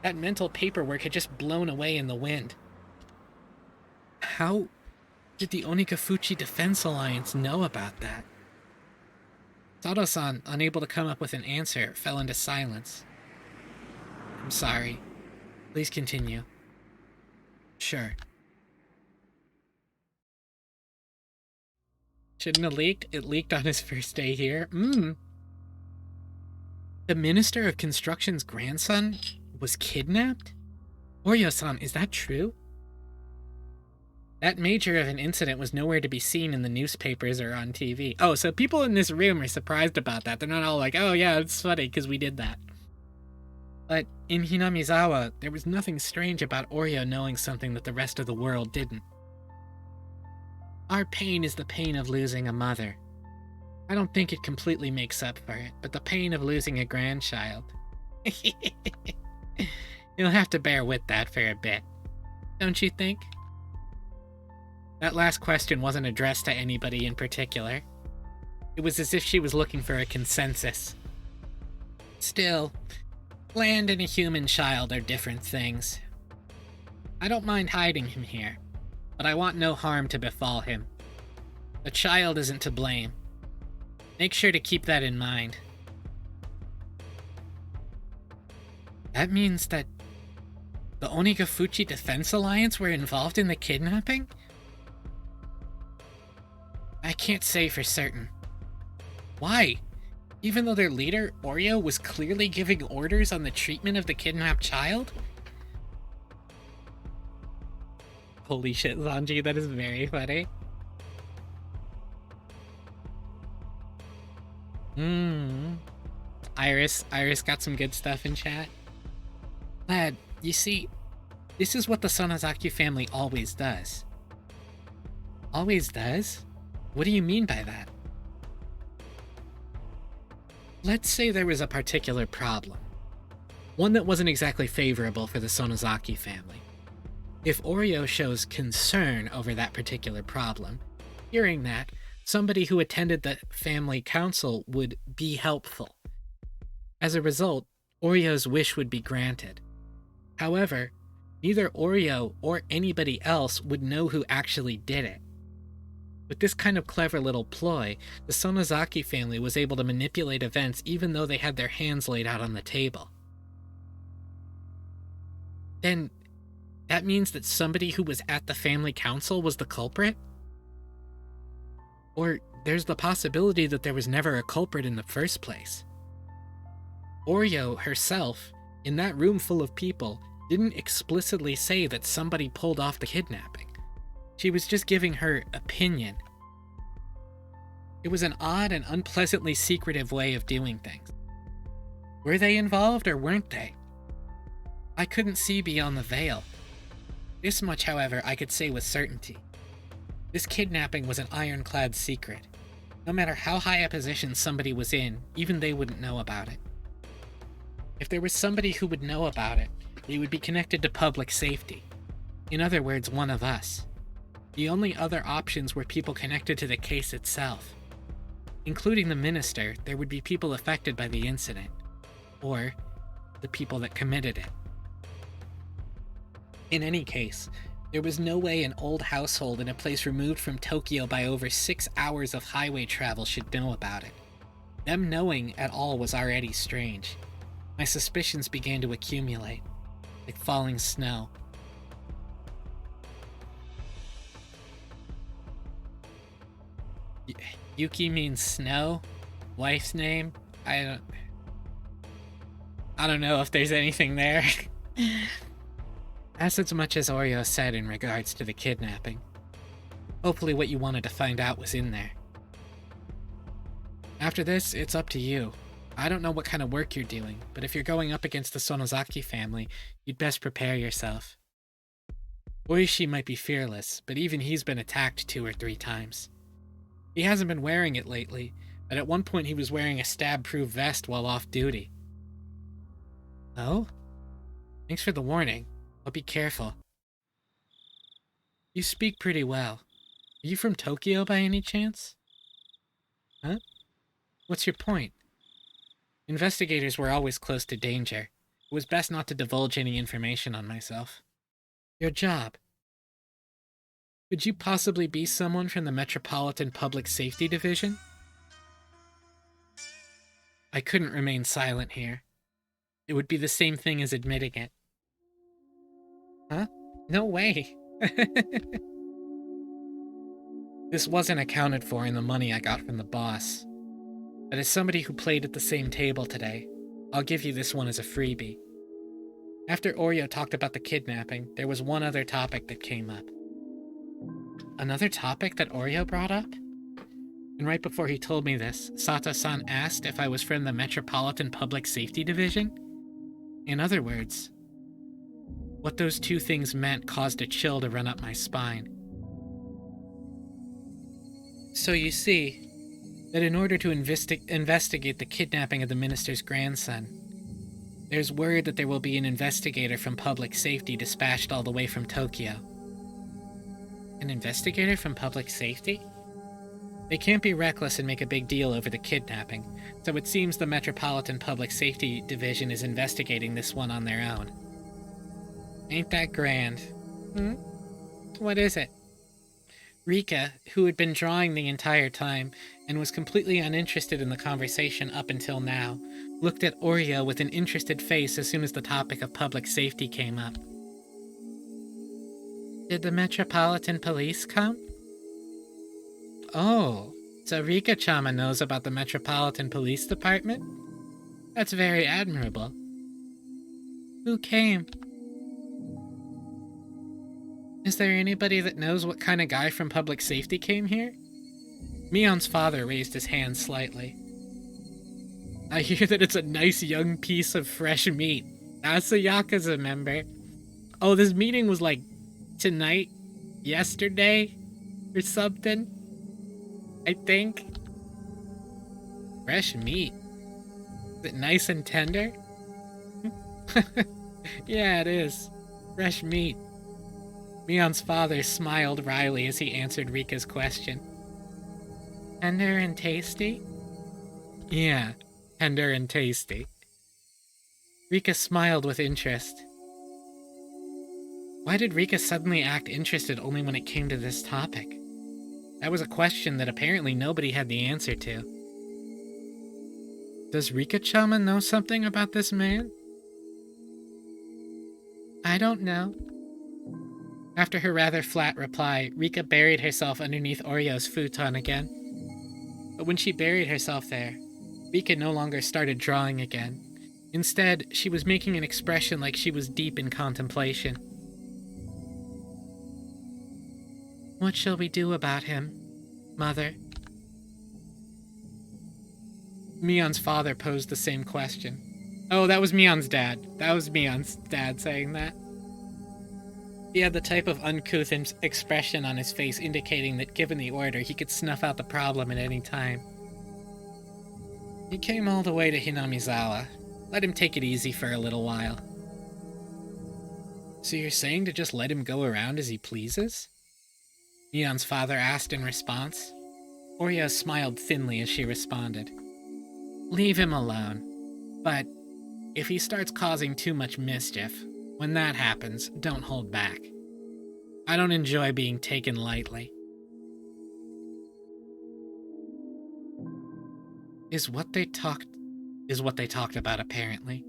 That mental paperwork had just blown away in the wind. How did the Onikafuchi Defense Alliance know about that? Sato-san, unable to come up with an answer, fell into silence. I'm sorry. Please continue. Sure. Shouldn't have leaked. It leaked on his first day here. The Minister of Construction's grandson was kidnapped? Oreo-san, is that true? That major of an incident was nowhere to be seen in the newspapers or on TV. Oh, so people in this room are surprised about that. They're not all like, oh yeah, it's funny because we did that. But in Hinamizawa, there was nothing strange about Oreo knowing something that the rest of the world didn't. Our pain is the pain of losing a mother. I don't think it completely makes up for it, but the pain of losing a grandchild. You'll have to bear with that for a bit. Don't you think? That last question wasn't addressed to anybody in particular. It was as if she was looking for a consensus. Still, land and a human child are different things. I don't mind hiding him here, but I want no harm to befall him. The child isn't to blame. Make sure to keep that in mind. That means that the Onikafuchi Defense Alliance were involved in the kidnapping? I can't say for certain. Why? Even though their leader, Oreo, was clearly giving orders on the treatment of the kidnapped child? Holy shit, Zanji, that is very funny. Iris got some good stuff in chat. Lad, you see, this is what the Sonozaki family always does. Always does? What do you mean by that? Let's say there was a particular problem. One that wasn't exactly favorable for the Sonozaki family. If Oreo shows concern over that particular problem, hearing that, somebody who attended the family council would be helpful. As a result, Oreo's wish would be granted. However, neither Oreo or anybody else would know who actually did it. With this kind of clever little ploy, the Sonozaki family was able to manipulate events even though they had their hands laid out on the table. Then, that means that somebody who was at the family council was the culprit? Or there's the possibility that there was never a culprit in the first place. Oreo herself, in that room full of people, didn't explicitly say that somebody pulled off the kidnapping. She was just giving her opinion. It was an odd and unpleasantly secretive way of doing things. Were they involved or weren't they? I couldn't see beyond the veil. This much, however, I could say with certainty. This kidnapping was an ironclad secret. No matter how high a position somebody was in, even they wouldn't know about it. If there was somebody who would know about it, they would be connected to public safety. In other words, one of us. The only other options were people connected to the case itself. Including the minister, there would be people affected by the incident. Or the people that committed it. In any case, there was no way an old household in a place removed from Tokyo by over 6 hours of highway travel should know about it. Them knowing at all was already strange. My suspicions began to accumulate, like falling snow. Yuki means snow? Wife's name? I don't know if there's anything there. That's as much as Oreo said in regards to the kidnapping. Hopefully what you wanted to find out was in there. After this, it's up to you. I don't know what kind of work you're doing, but if you're going up against the Sonozaki family, you'd best prepare yourself. Oishi might be fearless, but even he's been attacked 2 or 3 times. He hasn't been wearing it lately, but at one point he was wearing a stab-proof vest while off duty. Oh? Thanks for the warning. I'll be careful. You speak pretty well. Are you from Tokyo by any chance? Huh? What's your point? Investigators were always close to danger. It was best not to divulge any information on myself. Your job. Could you possibly be someone from the Metropolitan Public Safety Division? I couldn't remain silent here. It would be the same thing as admitting it. Huh? No way. This wasn't accounted for in the money I got from the boss. But as somebody who played at the same table today, I'll give you this one as a freebie. After Oreo talked about the kidnapping, there was one other topic that came up. Another topic that Oreo brought up? And right before he told me this, Sato-san asked if I was from the Metropolitan Public Safety Division? In other words, what those 2 things meant caused a chill to run up my spine. So you see, that in order to investigate the kidnapping of the minister's grandson, there's word that there will be an investigator from public safety dispatched all the way from Tokyo. An investigator from public safety? They can't be reckless and make a big deal over the kidnapping, so it seems the Metropolitan Public Safety Division is investigating this one on their own. Ain't that grand? What is it? Rika, who had been drawing the entire time and was completely uninterested in the conversation up until now, looked at Oreo with an interested face as soon as the topic of public safety came up. Did the Metropolitan Police come? Oh, so Rika-chama knows about the Metropolitan Police Department? That's very admirable. Who came? Is there anybody that knows what kind of guy from public safety came here? Mion's father raised his hand slightly. I hear that it's a nice young piece of fresh meat. That's a Yakuza member. Oh, this meeting was like tonight, yesterday, or something? I think. Fresh meat. Is it nice and tender? Yeah, it is. Fresh meat. Mion's father smiled wryly as he answered Rika's question. Tender and tasty? Yeah, tender and tasty. Rika smiled with interest. Why did Rika suddenly act interested only when it came to this topic? That was a question that apparently nobody had the answer to. Does Rika-chama know something about this man? I don't know. After her rather flat reply, Rika buried herself underneath Oreo's futon again. But when she buried herself there, Rika no longer started drawing again. Instead, she was making an expression like she was deep in contemplation. What shall we do about him, Mother? Mion's father posed the same question. Oh, that was Mion's dad. That was Mion's dad saying that. He had the type of uncouth expression on his face indicating that given the order, he could snuff out the problem at any time. He came all the way to Hinamizawa. Let him take it easy for a little while. So you're saying to just let him go around as he pleases? Mion's father asked in response. Oreo smiled thinly as she responded. Leave him alone. But if he starts causing too much mischief, when that happens, don't hold back. I don't enjoy being taken lightly. Is what they talked about, apparently.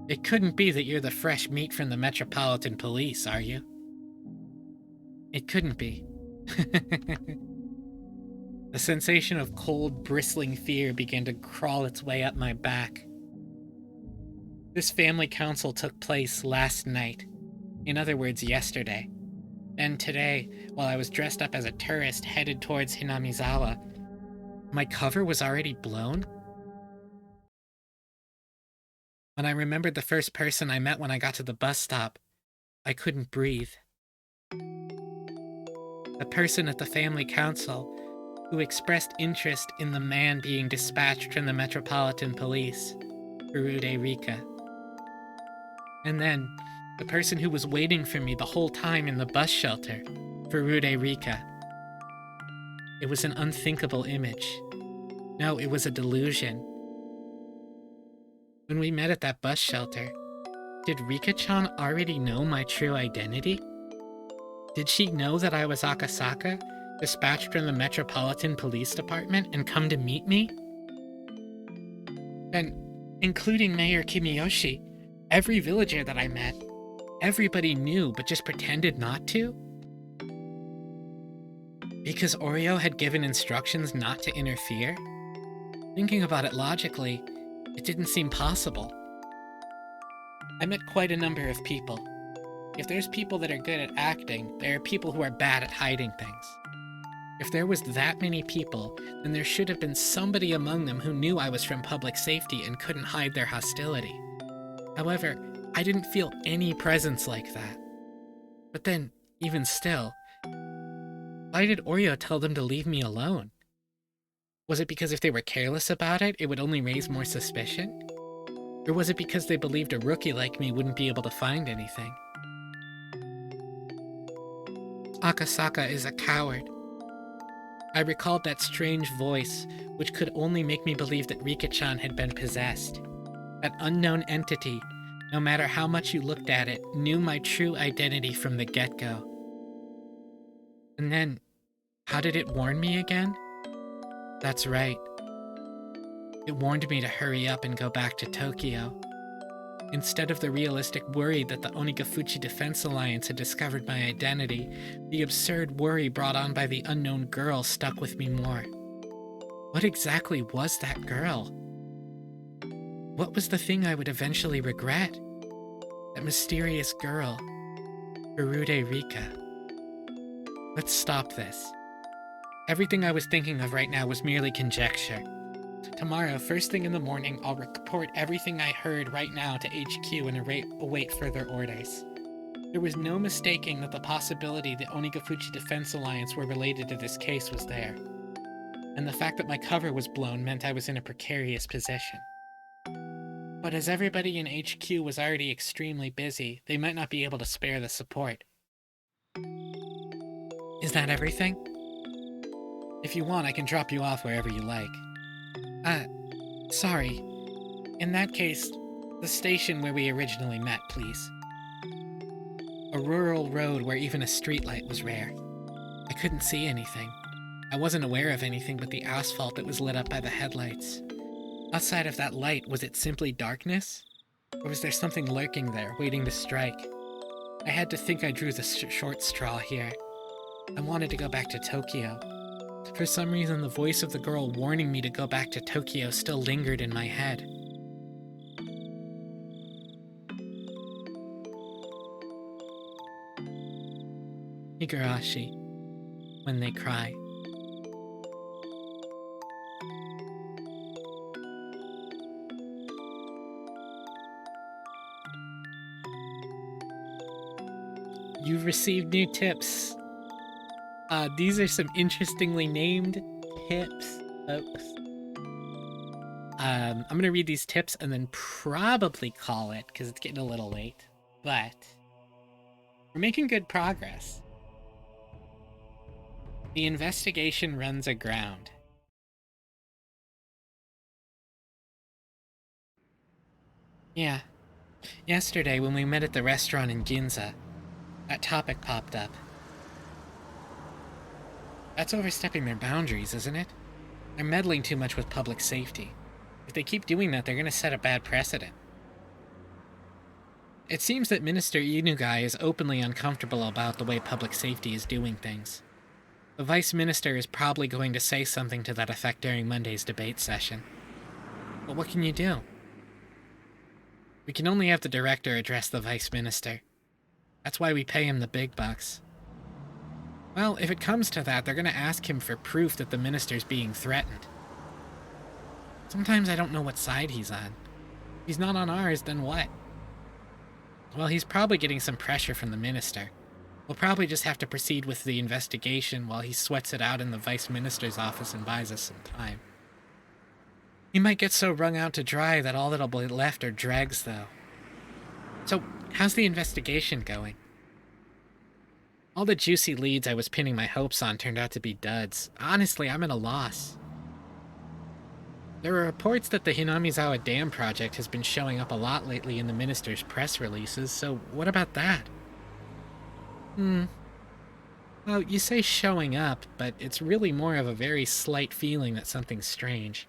It couldn't be that you're the fresh meat from the Metropolitan Police, are you? It couldn't be. A sensation of cold, bristling fear began to crawl its way up my back. This family council took place last night. In other words, yesterday. And today, while I was dressed up as a tourist headed towards Hinamizawa, my cover was already blown? When I remembered the first person I met when I got to the bus stop, I couldn't breathe. The person at the family council who expressed interest in the man being dispatched from the Metropolitan Police, Furude Rika. And then, the person who was waiting for me the whole time in the bus shelter, Furude Rika. It was an unthinkable image. No, it was a delusion. When we met at that bus shelter, did Rika-chan already know my true identity? Did she know that I was Akasaka, dispatched from the Metropolitan Police Department, and come to meet me? And, including Mayor Kimiyoshi, every villager that I met, everybody knew but just pretended not to? Because Oreo had given instructions not to interfere? Thinking about it logically, it didn't seem possible. I met quite a number of people. If there's people that are good at acting, there are people who are bad at hiding things. If there was that many people, then there should have been somebody among them who knew I was from public safety and couldn't hide their hostility. However, I didn't feel any presence like that. But then, even still, why did Oreo tell them to leave me alone? Was it because if they were careless about it, it would only raise more suspicion? Or was it because they believed a rookie like me wouldn't be able to find anything? Akasaka is a coward. I recalled that strange voice, which could only make me believe that Rika-chan had been possessed. That unknown entity, no matter how much you looked at it, knew my true identity from the get-go. And then, how did it warn me again? That's right. It warned me to hurry up and go back to Tokyo. Instead of the realistic worry that the Onigafuchi Defense Alliance had discovered my identity, the absurd worry brought on by the unknown girl stuck with me more. What exactly was that girl? What was the thing I would eventually regret? That mysterious girl, Furude Rika. Let's stop this. Everything I was thinking of right now was merely conjecture. Tomorrow, first thing in the morning, I'll report everything I heard right now to HQ and await further orders. There was no mistaking that the possibility the Onigafuchi Defense Alliance were related to this case was there. And the fact that my cover was blown meant I was in a precarious position. But as everybody in HQ was already extremely busy, they might not be able to spare the support. Is that everything? If you want, I can drop you off wherever you like. Sorry. In that case, the station where we originally met, please. A rural road where even a streetlight was rare. I couldn't see anything. I wasn't aware of anything but the asphalt that was lit up by the headlights. Outside of that light, was it simply darkness? Or was there something lurking there, waiting to strike? I had to think I drew the short straw here. I wanted to go back to Tokyo. For some reason, the voice of the girl warning me to go back to Tokyo still lingered in my head. Higurashi, when they cry. You've received new tips. These are some interestingly named tips, folks. I'm gonna read these tips and then probably call it, because it's getting a little late. But we're making good progress. The investigation runs aground. Yeah. Yesterday, when we met at the restaurant in Ginza, that topic popped up. That's overstepping their boundaries, isn't it? They're meddling too much with public safety. If they keep doing that, they're gonna set a bad precedent. It seems that Minister Inugai is openly uncomfortable about the way public safety is doing things. The Vice Minister is probably going to say something to that effect during Monday's debate session. But what can you do? We can only have the Director address the Vice Minister. That's why we pay him the big bucks. Well, if it comes to that, they're going to ask him for proof that the Minister's being threatened. Sometimes I don't know what side he's on. If he's not on ours, then what? Well, he's probably getting some pressure from the Minister. We'll probably just have to proceed with the investigation while he sweats it out in the Vice Minister's office and buys us some time. He might get so wrung out to dry that all that'll be left are dregs, though. So, how's the investigation going? All the juicy leads I was pinning my hopes on turned out to be duds. Honestly, I'm at a loss. There are reports that the Hinamizawa Dam project has been showing up a lot lately in the Minister's press releases, so what about that? Well, you say showing up, but it's really more of a very slight feeling that something's strange.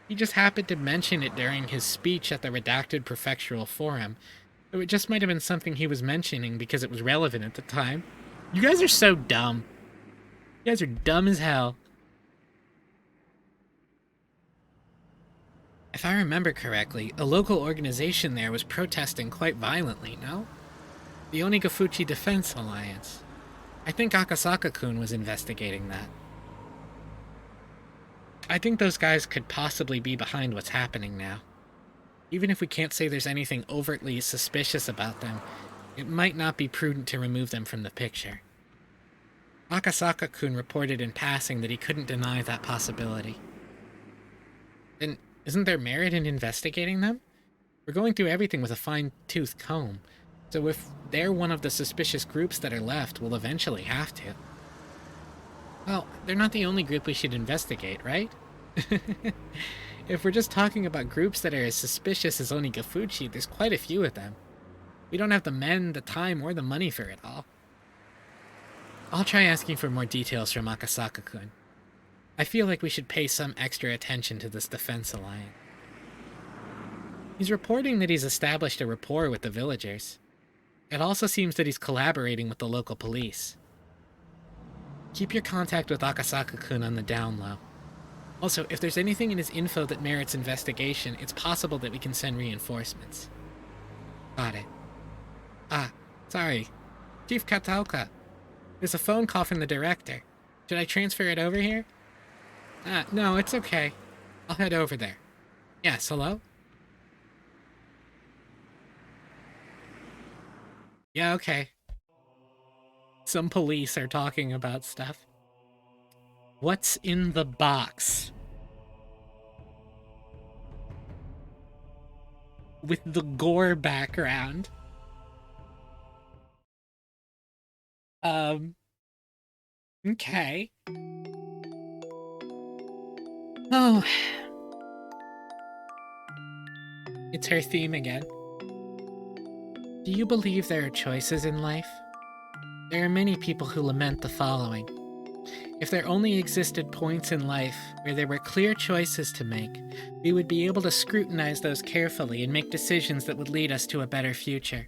He just happened to mention it during his speech at the redacted prefectural forum, so it just might have been something he was mentioning because it was relevant at the time. You guys are so dumb. You guys are dumb as hell. If I remember correctly, a local organization there was protesting quite violently, no? The Onigafuchi Defense Alliance. I think Akasaka-kun was investigating that. I think those guys could possibly be behind what's happening now. Even if we can't say there's anything overtly suspicious about them, it might not be prudent to remove them from the picture. Akasaka-kun reported in passing that he couldn't deny that possibility. Then isn't there merit in investigating them? We're going through everything with a fine-tooth comb, so if they're one of the suspicious groups that are left, we'll eventually have to. Well, they're not the only group we should investigate, right? If we're just talking about groups that are as suspicious as Onigafuchi, there's quite a few of them. We don't have the men, the time, or the money for it all. I'll try asking for more details from Akasaka-kun. I feel like we should pay some extra attention to this defense alliance. He's reporting that he's established a rapport with the villagers. It also seems that he's collaborating with the local police. Keep your contact with Akasaka-kun on the down low. Also, if there's anything in his info that merits investigation, it's possible that we can send reinforcements. Got it. Sorry. Chief Kataoka. There's a phone call from the director. Should I transfer it over here? No, it's okay. I'll head over there. Yes, hello? Yeah, okay. Some police are talking about stuff. What's in the box? with the gore background. Okay. Oh, it's her theme again. Do you believe there are choices in life? There are many people who lament the following. If there only existed points in life where there were clear choices to make, we would be able to scrutinize those carefully and make decisions that would lead us to a better future.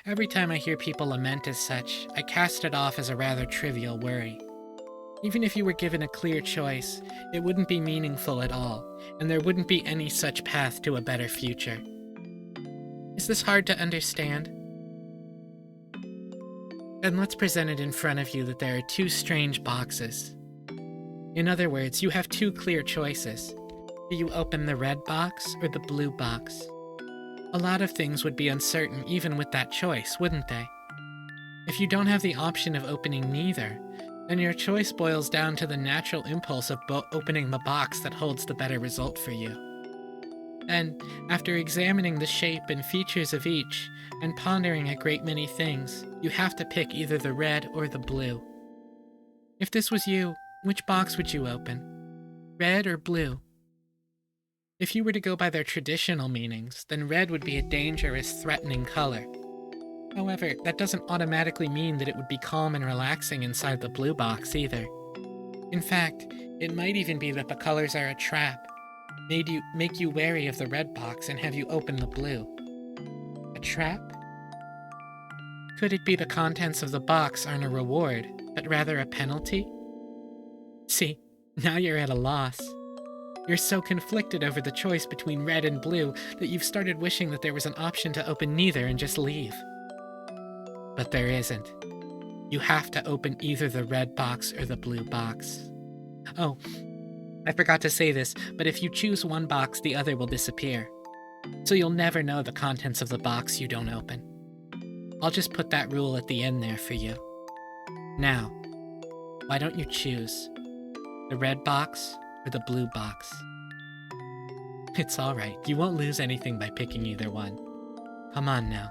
Every time I hear people lament as such, I cast it off as a rather trivial worry. Even if you were given a clear choice, it wouldn't be meaningful at all, and there wouldn't be any such path to a better future. Is this hard to understand? Then let's present it in front of you that there are two strange boxes. In other words, you have two clear choices. Do you open the red box or the blue box? A lot of things would be uncertain even with that choice, wouldn't they? If you don't have the option of opening neither, then your choice boils down to the natural impulse of opening the box that holds the better result for you. Then, after examining the shape and features of each, and pondering a great many things, you have to pick either the red or the blue. If this was you, which box would you open? Red or blue? If you were to go by their traditional meanings, then red would be a dangerous, threatening color. However, that doesn't automatically mean that it would be calm and relaxing inside the blue box either. In fact, it might even be that the colors are a trap, make you wary of the red box and have you open the blue. A trap? Could it be the contents of the box aren't a reward, but rather a penalty? See, now you're at a loss. You're so conflicted over the choice between red and blue that you've started wishing that there was an option to open neither and just leave. But there isn't. You have to open either the red box or the blue box. Oh, I forgot to say this, but if you choose one box, the other will disappear. So you'll never know the contents of the box you don't open. I'll just put that rule at the end there for you. Now, why don't you choose the red box or the blue box? It's alright, you won't lose anything by picking either one. Come on now.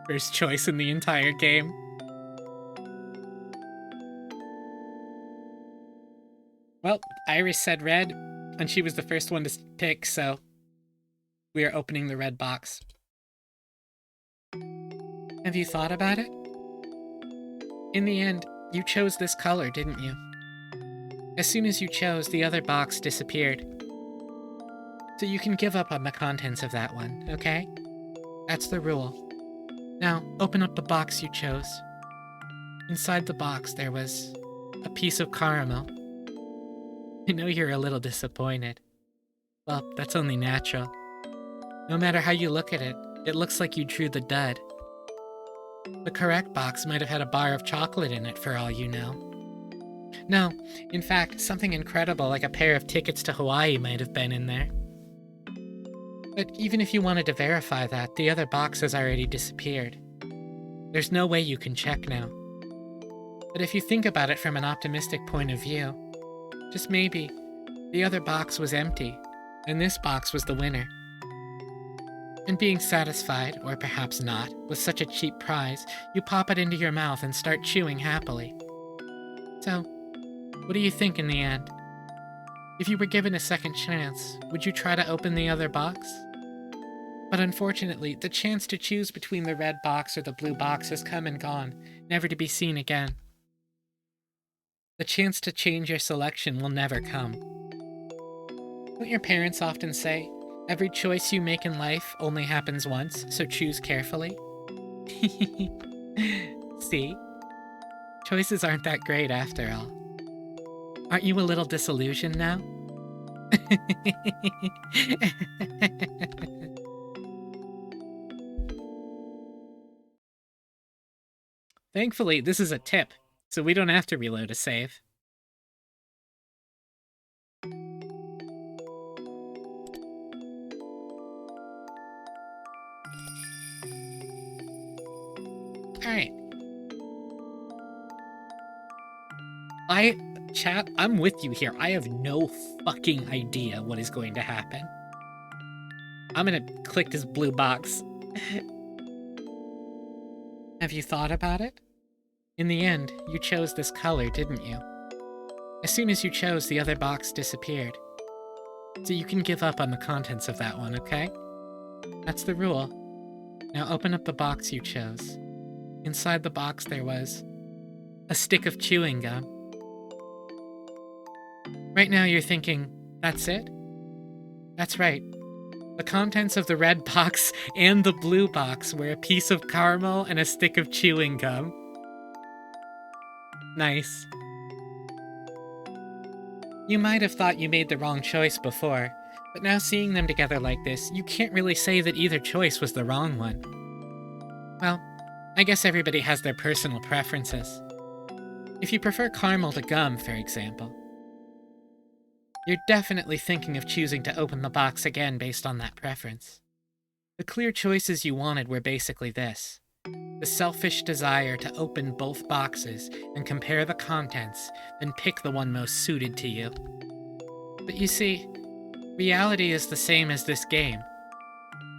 First choice in the entire game. Well, Iris said red, and she was the first one to pick, so we are opening the red box. Have you thought about it? In the end, you chose this color, didn't you? As soon as you chose, the other box disappeared. So you can give up on the contents of that one, okay? That's the rule. Now, open up the box you chose. Inside the box, there was a piece of caramel. I know you're a little disappointed. Well, that's only natural. No matter how you look at it, it looks like you drew the dud. The correct box might have had a bar of chocolate in it for all you know. No, in fact, something incredible like a pair of tickets to Hawaii might have been in there. But even if you wanted to verify that, the other box has already disappeared. There's no way you can check now. But if you think about it from an optimistic point of view, just maybe, the other box was empty, and this box was the winner. And being satisfied, or perhaps not, with such a cheap prize, you pop it into your mouth and start chewing happily. So, what do you think in the end? If you were given a second chance, would you try to open the other box? But unfortunately, the chance to choose between the red box or the blue box has come and gone, never to be seen again. The chance to change your selection will never come. Don't your parents often say, every choice you make in life only happens once, so choose carefully? See? Choices aren't that great after all. Aren't you a little disillusioned now? Thankfully, this is a tip, so we don't have to reload a save. Alright. Chat, I'm with you here. I have no fucking idea what is going to happen. I'm gonna click this blue box. Have you thought about it? In the end, you chose this color, didn't you? As soon as you chose, the other box disappeared. So you can give up on the contents of that one, okay? That's the rule. Now open up the box you chose. Inside the box there was a stick of chewing gum. Right now you're thinking, that's it? That's right. The contents of the red box and the blue box were a piece of caramel and a stick of chewing gum. Nice. You might have thought you made the wrong choice before, but now seeing them together like this, you can't really say that either choice was the wrong one. Well, I guess everybody has their personal preferences. If you prefer caramel to gum, for example, you're definitely thinking of choosing to open the box again based on that preference. The clear choices you wanted were basically this: the selfish desire to open both boxes and compare the contents, then pick the one most suited to you. But you see, reality is the same as this game.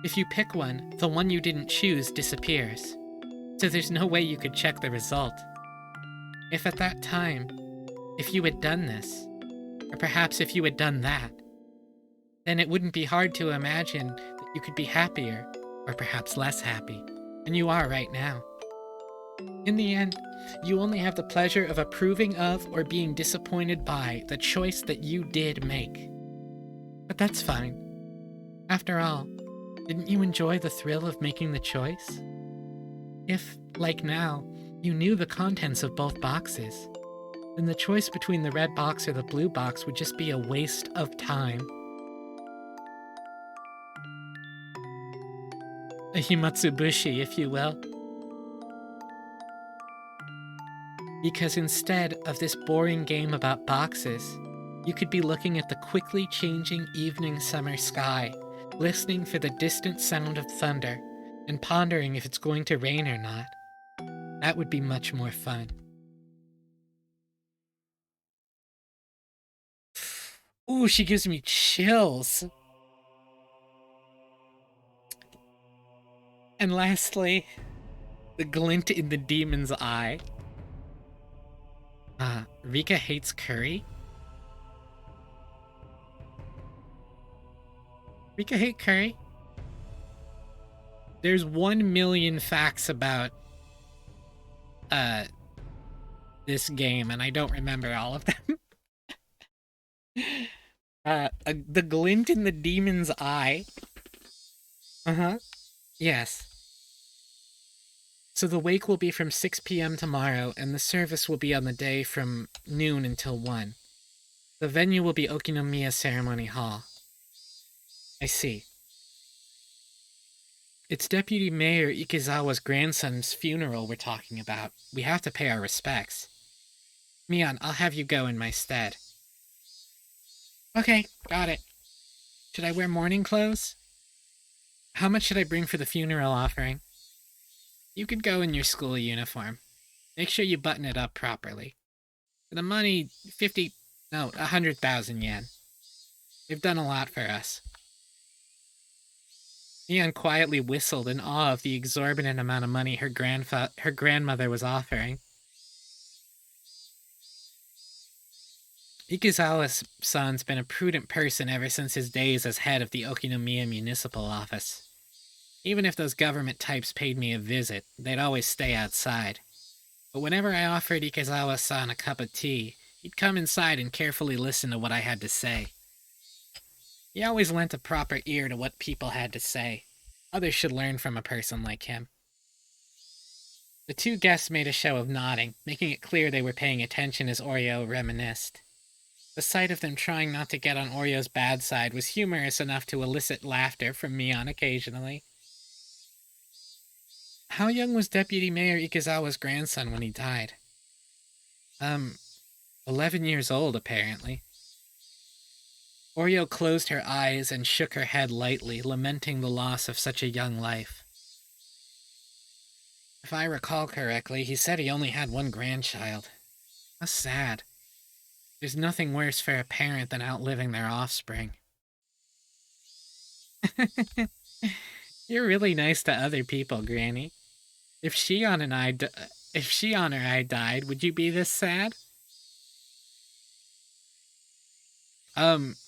If you pick one, the one you didn't choose disappears. So there's no way you could check the result. If at that time, if you had done this, or perhaps if you had done that, then it wouldn't be hard to imagine that you could be happier, or perhaps less happy, than you are right now. In the end, you only have the pleasure of approving of or being disappointed by the choice that you did make. But that's fine. After all, didn't you enjoy the thrill of making the choice? If, like now, you knew the contents of both boxes, then the choice between the red box or the blue box would just be a waste of time. A Himatsubushi, if you will. Because instead of this boring game about boxes, you could be looking at the quickly changing evening summer sky, listening for the distant sound of thunder, and pondering if it's going to rain or not. That would be much more fun. Ooh, she gives me chills. And lastly, the glint in the demon's eye. Rika hates curry? Rika hate curry? There's 1 million facts about this game, and I don't remember all of them. The glint in the demon's eye. Uh-huh. Yes. So the wake will be from 6 p.m. tomorrow, and the service will be on the day from noon until 1. The venue will be Okinomiya Ceremony Hall. I see. It's Deputy Mayor Ikezawa's grandson's funeral we're talking about. We have to pay our respects. Mion, I'll have you go in my stead. Okay, got it. Should I wear mourning clothes? How much should I bring for the funeral offering? You could go in your school uniform. Make sure you button it up properly. For the money, 100,000 yen. They've done a lot for us. Mion quietly whistled in awe of the exorbitant amount of money her grandmother was offering. Ikezawa's son's been a prudent person ever since his days as head of the Okinomiya Municipal Office. Even if those government types paid me a visit, they'd always stay outside. But whenever I offered Ikezawa-san a cup of tea, he'd come inside and carefully listen to what I had to say. He always lent a proper ear to what people had to say. Others should learn from a person like him. The two guests made a show of nodding, making it clear they were paying attention as Oreo reminisced. The sight of them trying not to get on Oreo's bad side was humorous enough to elicit laughter from Mion occasionally. How young was Deputy Mayor Ikezawa's grandson when he died? 11 years old, apparently. Oreo closed her eyes and shook her head lightly, lamenting the loss of such a young life. If I recall correctly, he said he only had one grandchild. How sad. There's nothing worse for a parent than outliving their offspring. You're really nice to other people, Granny. If Shion and I, if Shion or I died, would you be this sad?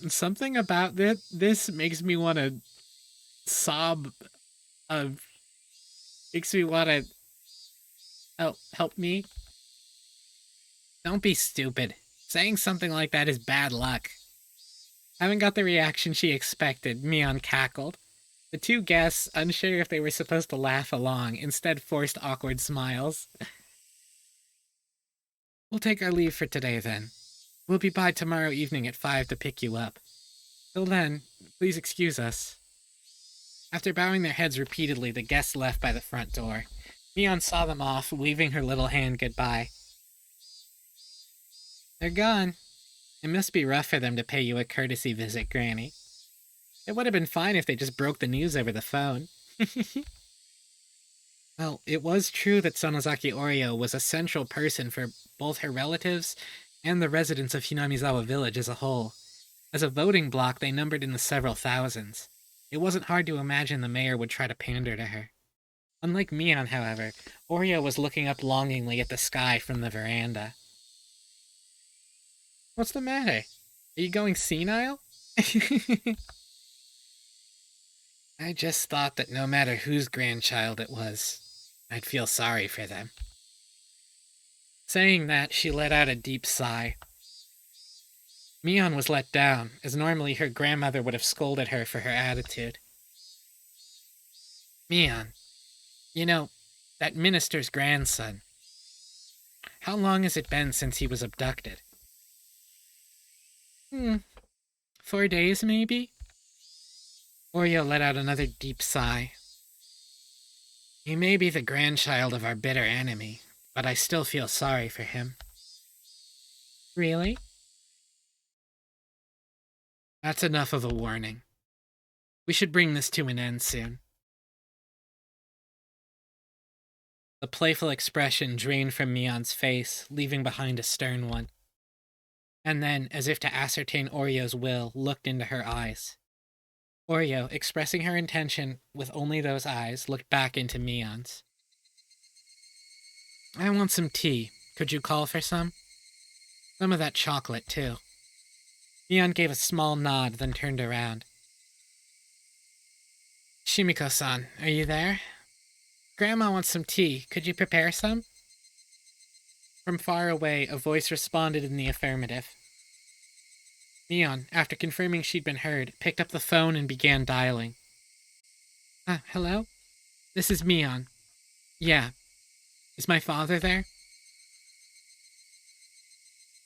Something about this makes me want to sob. Uh, makes me want to help me. Don't be stupid. Saying something like that is bad luck. Haven't got the reaction she expected, Mion cackled. The two guests, unsure if they were supposed to laugh along, instead forced awkward smiles. We'll take our leave for today, then. We'll be by tomorrow evening at 5 to pick you up. Till then, please excuse us. After bowing their heads repeatedly, the guests left by the front door. Mion saw them off, waving her little hand goodbye. They're gone. It must be rough for them to pay you a courtesy visit, Granny. It would have been fine if they just broke the news over the phone. Well, it was true that Sonozaki Oreo was a central person for both her relatives and the residents of Hinamizawa village as a whole. As a voting bloc, they numbered in the several thousands. It wasn't hard to imagine the mayor would try to pander to her. Unlike Mion, however, Oreo was looking up longingly at the sky from the veranda. What's the matter? Are you going senile? I just thought that no matter whose grandchild it was, I'd feel sorry for them. Saying that, she let out a deep sigh. Mion was let down, as normally her grandmother would have scolded her for her attitude. Mion, you know, that minister's grandson. How long has it been since he was abducted? 4 days, maybe? Oreo let out another deep sigh. He may be the grandchild of our bitter enemy, but I still feel sorry for him. Really? That's enough of a warning. We should bring this to an end soon. The playful expression drained from Mion's face, leaving behind a stern one. And then, as if to ascertain Oreo's will, looked into her eyes. Oreo, expressing her intention with only those eyes, looked back into Mion's. I want some tea. Could you call for some? Some of that chocolate, too. Mion gave a small nod, then turned around. Shimiko-san, are you there? Grandma wants some tea. Could you prepare some? From far away, a voice responded in the affirmative. Mion, after confirming she'd been heard, picked up the phone and began dialing. Hello? This is Mion. Yeah. Is my father there?